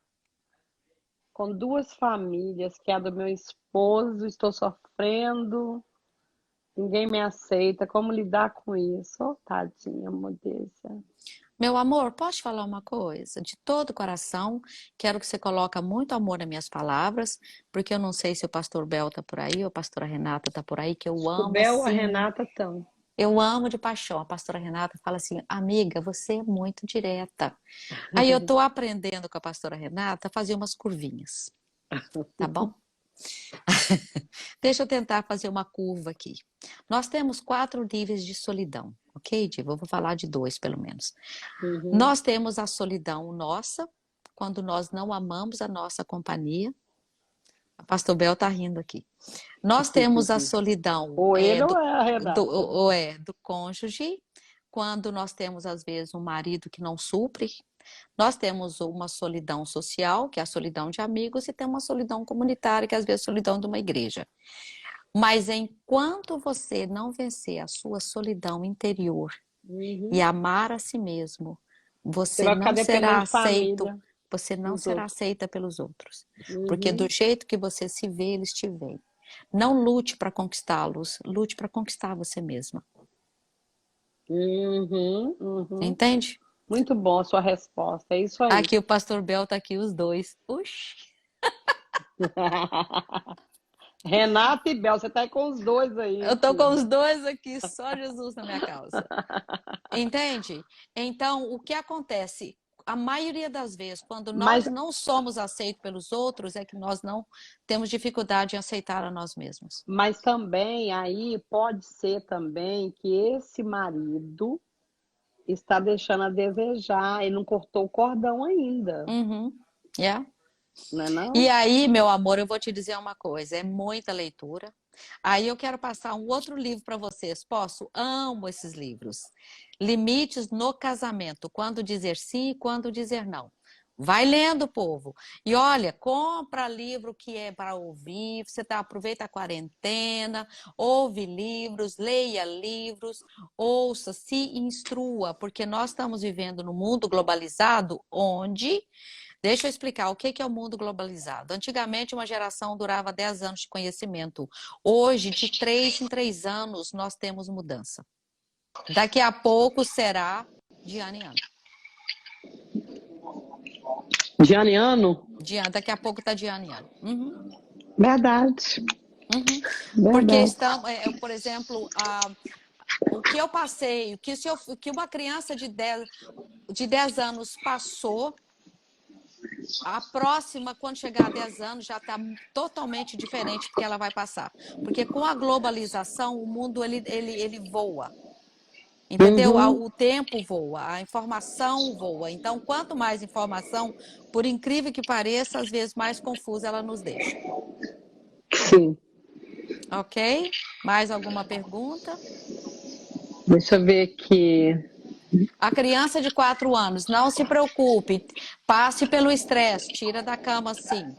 com duas famílias, que é a do meu esposo, estou sofrendo, ninguém me aceita, como lidar com isso? Oh, tadinha, modéstia. Meu amor, posso te falar uma coisa? De todo o coração, quero que você coloque muito amor nas minhas palavras, porque eu não sei se o pastor Bel tá por aí ou a pastora Renata tá por aí, que eu O amo Bel e a assim. Renata estão. Eu amo de paixão. A pastora Renata fala assim: amiga, você é muito direta. Aí eu tô aprendendo com a pastora Renata a fazer umas curvinhas, tá bom? Deixa eu tentar fazer uma curva aqui. Nós temos 4 níveis de solidão, ok, Diva? Eu vou falar de 2, pelo menos. Uhum. Nós temos a solidão nossa, quando nós não amamos a nossa companhia. A pastor Bel tá rindo aqui. Nós temos a solidão Ou ele ou é a Renata. do cônjuge, quando nós temos, às vezes, um marido que não supre. Nós temos uma solidão social, que é a solidão de amigos, e temos uma solidão comunitária, que é, às vezes, a solidão de uma igreja. Mas enquanto você não vencer a sua solidão interior e Uhum. amar a si mesmo, Você você vai ficar não será dependendo de aceito, família, você não dos será outros. aceita pelos outros. Porque do Uhum. jeito que você se vê, eles te veem. Não lute para conquistá-los, lute para conquistar você mesma. Uhum. Uhum. Entende? Muito bom a sua resposta, é isso aí. Aqui o pastor Bel tá aqui os dois. Oxi. Renata e Bel, você tá aí com os dois aí, Eu hein, tô com filha? os dois aqui, só Jesus na minha causa. Entende? Então, o que acontece? A maioria das vezes, quando Mas, nós não somos aceitos pelos outros, é que nós não temos dificuldade em aceitar a nós mesmos. mas também aí pode ser também que esse marido está deixando a desejar e não cortou o cordão ainda, Uhum. Yeah. não é E não? aí, meu amor, eu vou te dizer uma coisa, é muita leitura. Aí eu quero passar um outro livro para vocês. Posso? Amo esses livros. Limites no casamento, quando dizer sim e quando dizer não. Vai lendo, povo. E olha, compra livro que é para ouvir. Você aproveita a quarentena, ouve livros, leia livros, ouça, se instrua, porque nós estamos vivendo num mundo globalizado onde. Deixa eu explicar o que é o mundo globalizado. Antigamente, uma geração durava 10 anos de conhecimento. Hoje, de 3 em 3 anos, nós temos mudança. Daqui a pouco será de ano em ano. Dianiano? Daqui a pouco está de ano em ano. Uhum, Verdade, uhum. Porque verdade. estamos, por exemplo, o que eu passei, o que uma criança de 10 anos passou, a próxima, quando chegar a 10 anos, já está totalmente diferente do que ela vai passar. Porque com a globalização, o mundo ele voa. Entendeu? Uhum. O tempo voa, a informação voa. Então, quanto mais informação, por incrível que pareça, às vezes mais confusa ela nos deixa. Sim. Ok? Mais alguma pergunta? Deixa eu ver aqui. A criança de 4 anos, não se preocupe, passe pelo estresse, tira da cama sim.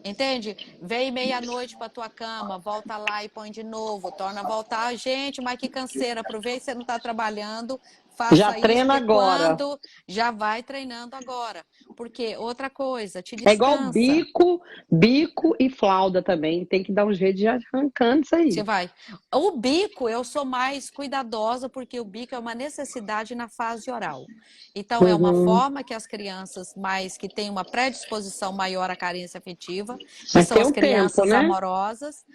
Entende? Vem meia-noite para tua cama, volta lá e põe de novo, torna a voltar. Gente, mas que canseira, aproveita que você não está trabalhando, Já faça isso, treina porque agora. quando já vai treinando agora. Porque outra coisa, te É igual descansa. bico e flauta também. Tem que dar um jeito de arrancando isso Você aí. vai. O bico, eu sou mais cuidadosa, porque o bico é uma necessidade na fase oral. Então, é uma Uhum. forma que as crianças mais que têm uma predisposição maior à carência afetiva, que Mas são tem as um tempo, crianças né? amorosas,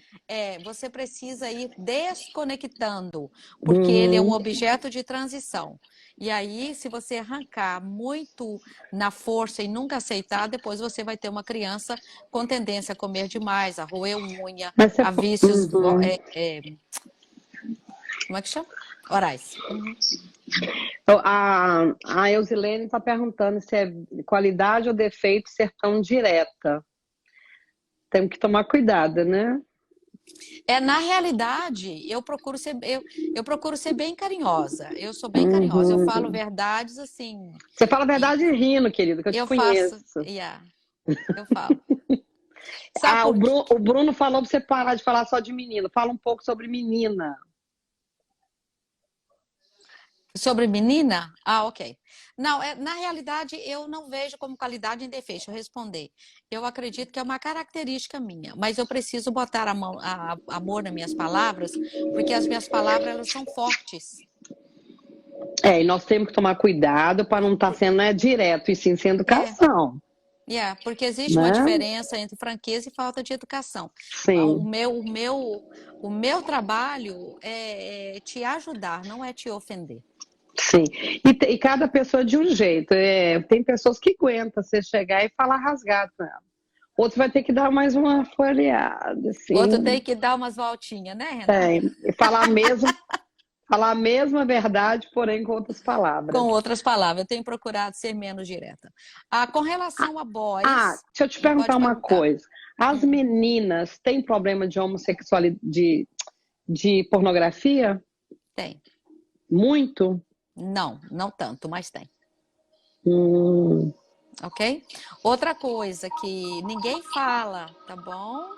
você precisa ir desconectando, porque ele é um Uhum. objeto de transição. E aí, se você arrancar muito na força e nunca aceitar, depois você vai ter uma criança com tendência a comer demais, a roer unha, Mas você... a vícios, Uhum. como é que chama? Orais. Uhum. A Eusilene está perguntando se é qualidade ou defeito ser tão direta. Temos que tomar cuidado, né? Na realidade, eu procuro ser bem carinhosa. Eu sou bem carinhosa. Eu falo Uhum. verdades assim. Você fala a E verdade rindo, querido, que eu te eu faço, conheço. yeah, eu falo. Sabe O por quê? Bruno falou para você parar de falar só de menino. Fala um pouco sobre menina. Sobre menina? Ah, ok. Não, na realidade, eu não vejo como qualidade em defeito. Deixa eu responder. Eu acredito que é uma característica minha, mas eu preciso botar amor nas minhas palavras, porque as minhas palavras elas são fortes. E nós temos que tomar cuidado para não estar sendo direto, e sim sem É, educação, porque existe uma né? diferença entre franqueza e falta de educação. O Sim, meu, o meu, o meu trabalho é te ajudar, não é te ofender. sim. E cada pessoa de um jeito. Tem pessoas que aguentam você chegar e falar rasgado com ela. Outro vai ter que dar mais uma folheada, Outro tem assim. que dar umas voltinhas, né, Renata? Tem. E falar a mesma verdade, porém com outras palavras. Com outras palavras, eu tenho procurado ser menos direta. Com relação a boys, Deixa eu te perguntar pode uma perguntar. coisa. As meninas têm problema de homossexualidade, de pornografia? Tem. Muito? Não, não tanto, mas tem. Hum, Ok? Outra coisa que ninguém fala, tá bom?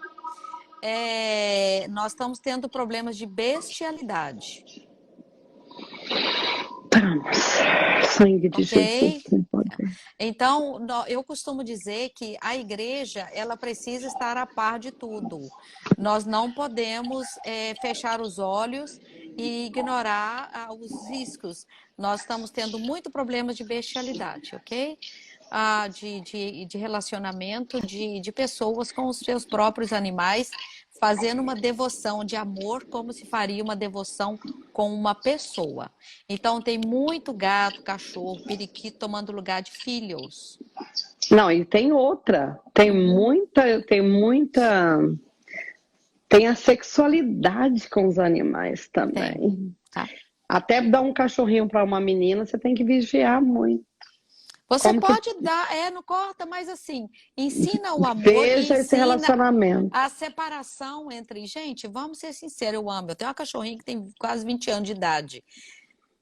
Nós estamos tendo problemas de bestialidade. sangue de Jesus Ok? tem poder. Então, eu costumo dizer que a igreja, ela precisa estar a par de tudo. Nós não podemos fechar os olhos e ignorar os riscos. Nós estamos tendo muito problemas de bestialidade, ok? De relacionamento de pessoas com os seus próprios animais, fazendo uma devoção de amor como se faria uma devoção com uma pessoa. Então, tem muito gato, cachorro, periquito tomando lugar de filhos. Não, e tem outra. Tem a sexualidade com os animais Tem, também. tá? Até dar um cachorrinho para uma menina, você tem que vigiar muito. Você Como que pode dar, não corta, mas assim, ensina o amor e veja esse ensina relacionamento? a separação entre. Gente, vamos ser sinceros, eu amo. Eu tenho uma cachorrinha que tem quase 20 anos de idade.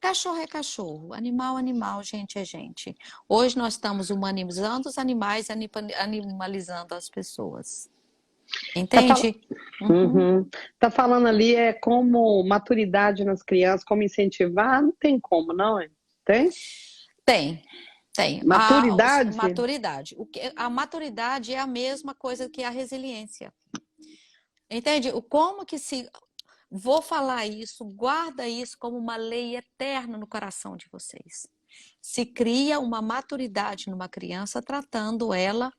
Cachorro é cachorro, animal é animal, gente é gente. Hoje nós estamos humanizando os animais, animalizando as pessoas. Tá, fal... Entende? Uhum. uhum. Tá falando ali como maturidade nas crianças, como incentivar? Não tem como, não é? Tem? Tem, tem. Maturidade? Maturidade. A maturidade é a mesma coisa que a resiliência. Entende? Como que se. Vou falar isso, guarda isso como uma lei eterna no coração de vocês. Se cria uma maturidade numa criança tratando ela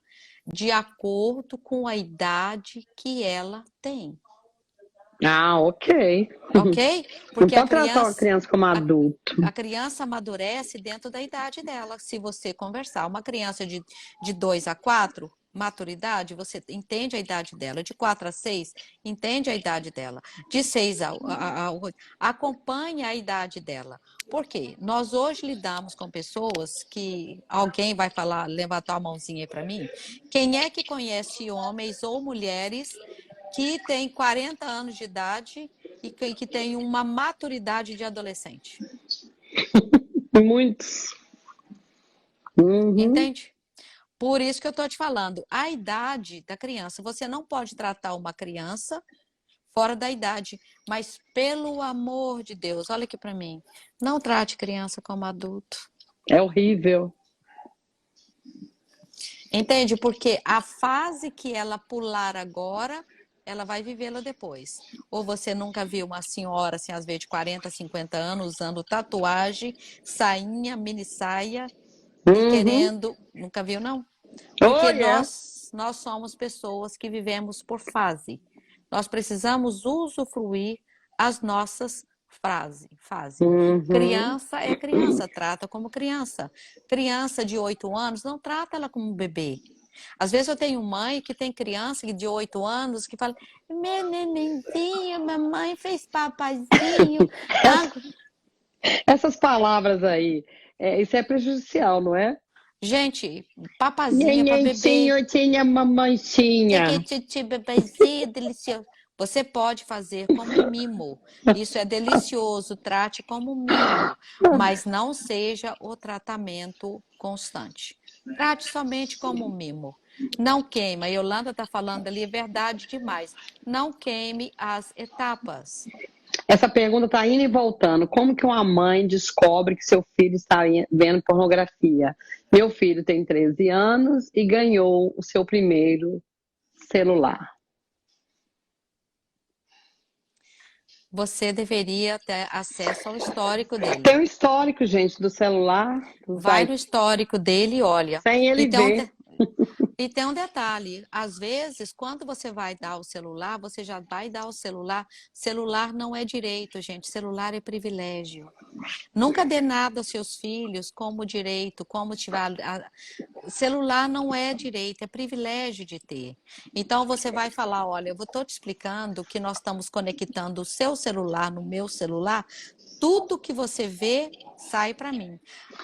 de acordo com a idade que ela tem. Ok. Ok? Não Porque pode tratar uma criança como a, adulto. a criança amadurece dentro da idade dela. Se você conversar, uma criança de 2 a 4, maturidade, você entende a idade dela. De 4 a 6, entende a idade dela. De 6 a 8, acompanha a idade dela. Por quê? Nós hoje lidamos com pessoas que alguém vai falar, levantar a mãozinha aí para mim. Quem é que conhece homens ou mulheres que têm 40 anos de idade e que tem uma maturidade de adolescente? Muitos. Uhum. Entende? Por isso que eu estou te falando, a idade da criança, você não pode tratar uma criança fora da idade, mas pelo amor de Deus, olha aqui para mim, não trate criança como adulto. É horrível. Entende? Porque a fase que ela pular agora, ela vai vivê-la depois. Ou você nunca viu uma senhora, assim, às vezes de 40, 50 anos, usando tatuagem, sainha, mini saia e Uhum. querendo. Nunca viu, não? Oh, Porque yeah. nós somos pessoas que vivemos por fase. Nós precisamos usufruir as nossas fase. Uhum. Criança é criança, trata como criança. Criança de 8 anos, não trata ela como bebê. Às vezes eu tenho mãe que tem criança de 8 anos que fala: meu nenenzinho, mamãe fez papazinho. Essas palavras aí, isso é prejudicial, não é? Gente, papazinha para bebê. Nenenzinho tinha mamãezinha. Tchititi, bebezinho, delicioso. Você pode fazer como mimo. Isso é delicioso, trate como mimo, mas não seja o tratamento constante. Trate somente como mimo. Não queima. A Yolanda está falando ali, é verdade demais. Não queime as etapas. Essa pergunta está indo e voltando. Como que uma mãe descobre que seu filho está vendo pornografia? Meu filho tem 13 anos e ganhou o seu primeiro celular. Você deveria ter acesso ao histórico Tem dele. um histórico, gente, do celular, dos Vai no histórico dele e olha. sem E ele tem um, ver. E tem um detalhe, às vezes, quando você vai dar o celular, você já vai dar o celular. Celular não é direito, gente. Celular é privilégio. Nunca dê nada aos seus filhos como direito, como tiver. Celular não é direito, é privilégio de ter. Então você vai falar, olha, eu estou te explicando que nós estamos conectando o seu celular no meu celular. Tudo que você vê sai para mim.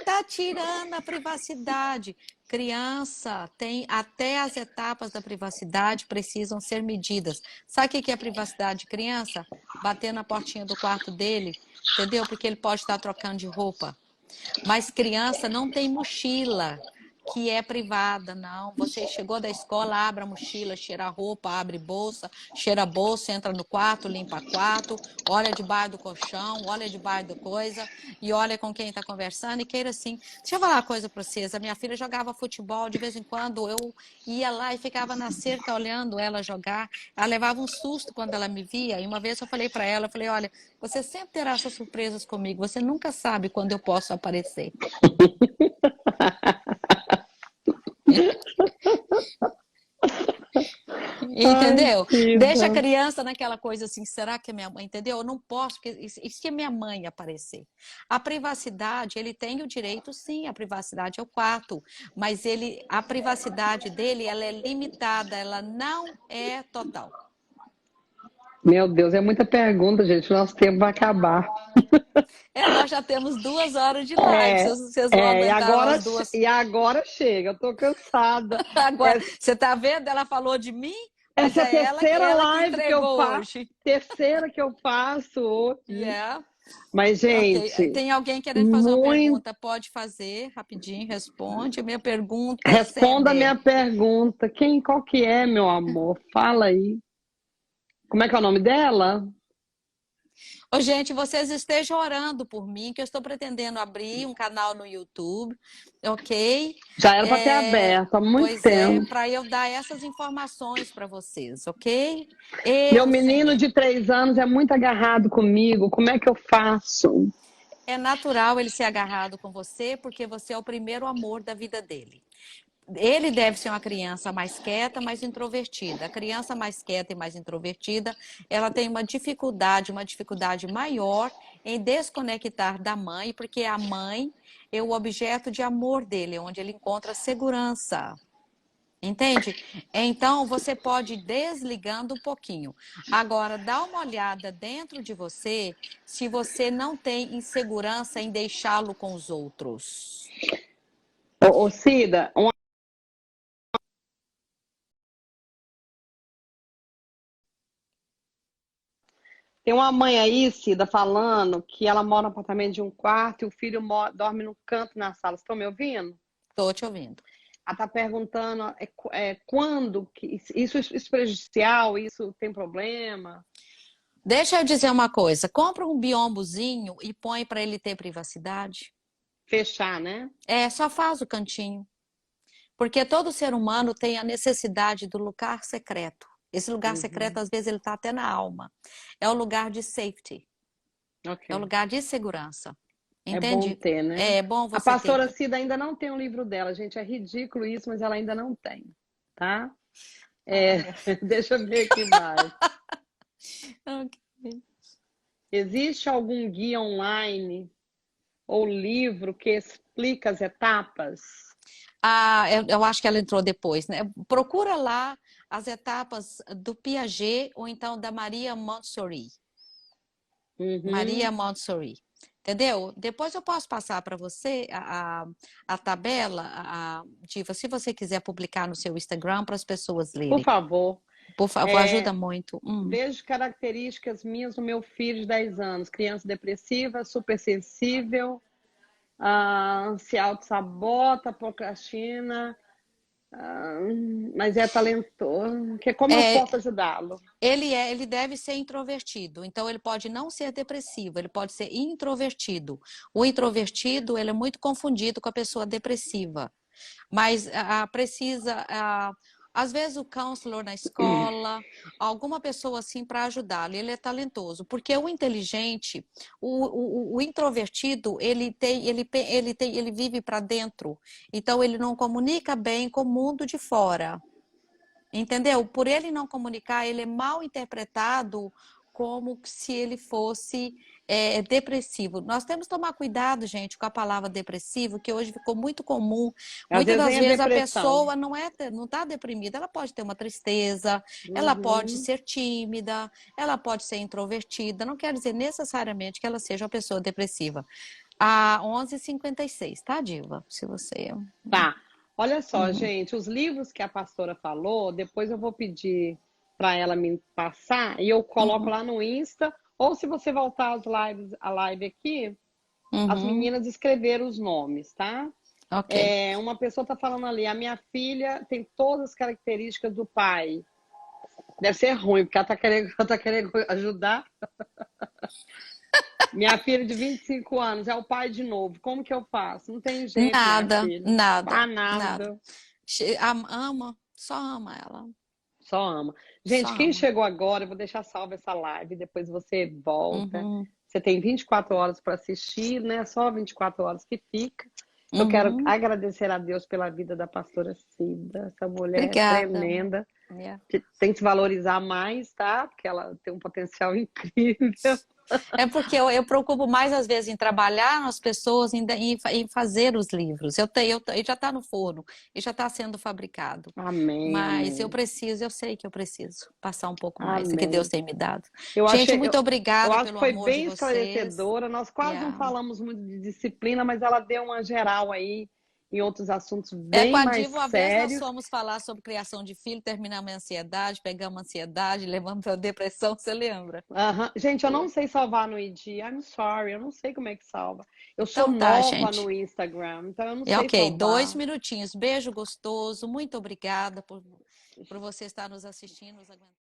Tá tirando a privacidade. Criança tem até as etapas da privacidade precisam ser medidas. Sabe o que é a privacidade de criança? Bater na portinha do quarto dele, entendeu? Porque ele pode estar trocando de roupa. Mas criança não tem mochila que é privada, não. Você chegou da escola, abre a mochila, cheira a roupa, abre bolsa, cheira a bolsa, entra no quarto, limpa quarto, olha debaixo do colchão, olha debaixo da coisa e olha com quem está conversando e queira assim. Deixa eu falar uma coisa para vocês. A minha filha jogava futebol, de vez em quando eu ia lá e ficava na cerca olhando ela jogar. Ela levava um susto quando ela me via. E uma vez eu falei para ela, eu falei, olha, você sempre terá essas surpresas comigo. Você nunca sabe quando eu posso aparecer. Ai, Entendeu? Deixa a Cida. criança naquela coisa assim, será que é minha mãe? Entendeu? Eu não posso, porque e se é minha mãe aparecer? A privacidade, ele tem o direito, sim, a privacidade é o quarto, mas a privacidade dele, ela é limitada, ela não é total. Meu Deus, é muita pergunta, gente. Nosso tempo vai acabar. Nós já temos 2 horas de live, É, vocês vão e aguentar agora, umas duas. e agora chega. Eu tô cansada. Agora, Essa, você tá vendo? Ela falou de mim, mas essa é a é terceira ela que live que eu entregou faço. hoje. Terceira que eu faço aqui. Yeah. Mas, Ok. gente, Tem alguém querendo fazer uma muito. pergunta? Pode fazer, rapidinho, responde. A minha pergunta, Responda a Sandy. minha pergunta. Qual que é, meu amor? Fala aí. Como é que é o nome dela? Ô, gente, vocês estejam orando por mim, que eu estou pretendendo abrir um canal no YouTube, ok? Já era para ter aberto há muito Pois é, tempo. para eu dar essas informações para vocês, ok? Meu Eu, menino Senhor. de 3 anos é muito agarrado comigo. Como é que eu faço? É natural ele ser agarrado com você, porque você é o primeiro amor da vida dele. Ele deve ser uma criança mais quieta, mais introvertida. A criança mais quieta e mais introvertida, ela tem uma dificuldade maior em desconectar da mãe, porque a mãe é o objeto de amor dele, onde ele encontra segurança. Entende? Então, você pode ir desligando um pouquinho. Agora, dá uma olhada dentro de você se você não tem insegurança em deixá-lo com os outros. Ô Cida, tem uma mãe aí, Cida, falando que ela mora no apartamento de um quarto e o filho dorme no canto na sala. Vocês estão me ouvindo? Estou te ouvindo. Ela está perguntando quando que isso é prejudicial, isso tem problema? Deixa eu dizer uma coisa. Compra um biombozinho e põe para ele ter privacidade. Fechar, né? Só faz o cantinho. Porque todo ser humano tem a necessidade do lugar secreto. Esse lugar secreto, Uhum. às vezes, ele está até na alma. É o lugar de safety. É o Ok. lugar de segurança. É bom Entende? ter, né? É bom A você ter. pastora Cida ainda não tem um livro dela, gente. É ridículo isso, mas ela ainda não tem, tá? É, Ai, deixa eu ver aqui mais. ok. Existe algum guia online ou livro que explica as etapas? Eu acho que ela entrou depois, né? Procura lá as etapas do Piaget ou então da Maria Montessori. Maria Uhum. Montessori. Entendeu? Depois eu posso passar para você a tabela, Diva, se você quiser publicar no seu Instagram para as pessoas Por lerem. favor. Por favor, ajuda muito. Vejo características minhas no meu filho de 10 anos. Criança depressiva, supersensível, se auto-sabota, procrastina. Ah, mas é talentoso. Como eu É, posso ajudá-lo? ele deve ser introvertido, então ele pode não ser depressivo, ele pode ser introvertido. O introvertido, ele é muito confundido com a pessoa depressiva, mas às vezes o counselor na escola, alguma pessoa assim para ajudá-lo, ele é talentoso, porque o inteligente, o introvertido, ele vive para dentro, então ele não comunica bem com o mundo de fora. Entendeu? Por ele não comunicar, ele é mal interpretado como se ele fosse depressivo. Nós temos que tomar cuidado, gente, com a palavra depressivo, que hoje ficou muito comum. Às Muitas vezes das nem é vezes a depressão. pessoa não está deprimida, ela pode ter uma tristeza, ela pode Uhum. ser tímida, ela pode ser introvertida, não quer dizer necessariamente que ela seja uma pessoa depressiva. A 11h56, tá, Diva? Se você. Tá. Olha só, Uhum, gente, os livros que a pastora falou, depois eu vou pedir para ela me passar e eu coloco uhum, lá no Insta, ou se você voltar às lives, a live aqui, as uhum, meninas escreveram os nomes, tá? ok. Uma pessoa está falando ali, a minha filha tem todas as características do pai. Deve ser ruim, porque ela tá querendo ajudar. Minha filha de 25 anos é o pai de novo. Como que eu faço? Não tem jeito, minha Nada, filha. Ah, nada, nada. nada. Ama, só ama ela, Só ama. só Gente, quem ama. chegou agora, eu vou deixar salva essa live, depois você volta. Uhum, Você tem 24 horas para assistir, né? Só 24 horas que fica. Eu quero uhum. agradecer a Deus pela vida da pastora Cida, essa mulher Obrigada. tremenda. Yeah. Que tem que se valorizar mais, tá? Porque ela tem um potencial incrível. É porque eu preocupo mais, às vezes, em trabalhar nas pessoas, em fazer os livros. Ele já está no forno, ele já está sendo fabricado. Amém, Mas amém. eu sei que eu preciso passar um pouco mais do que Deus Amém. tem me dado. Eu Gente, achei, muito eu obrigada acho que pelo foi amor de bem vocês. esclarecedora. Nós quase não Yeah. falamos muito de disciplina, mas ela deu uma geral aí em outros assuntos Com bem a mais Diva, uma vez nós sérios. fomos falar sobre criação de filho, terminamos a ansiedade, pegamos a ansiedade, levamos para a depressão, você lembra? Aham. Gente, eu não sei salvar no ID. I'm sorry, eu não sei como é que salva. Eu sou Então tá, nova gente. no Instagram, então eu não É sei ok, dois salvar. minutinhos. Beijo gostoso, muito obrigada por você estar nos assistindo, nos aguentando.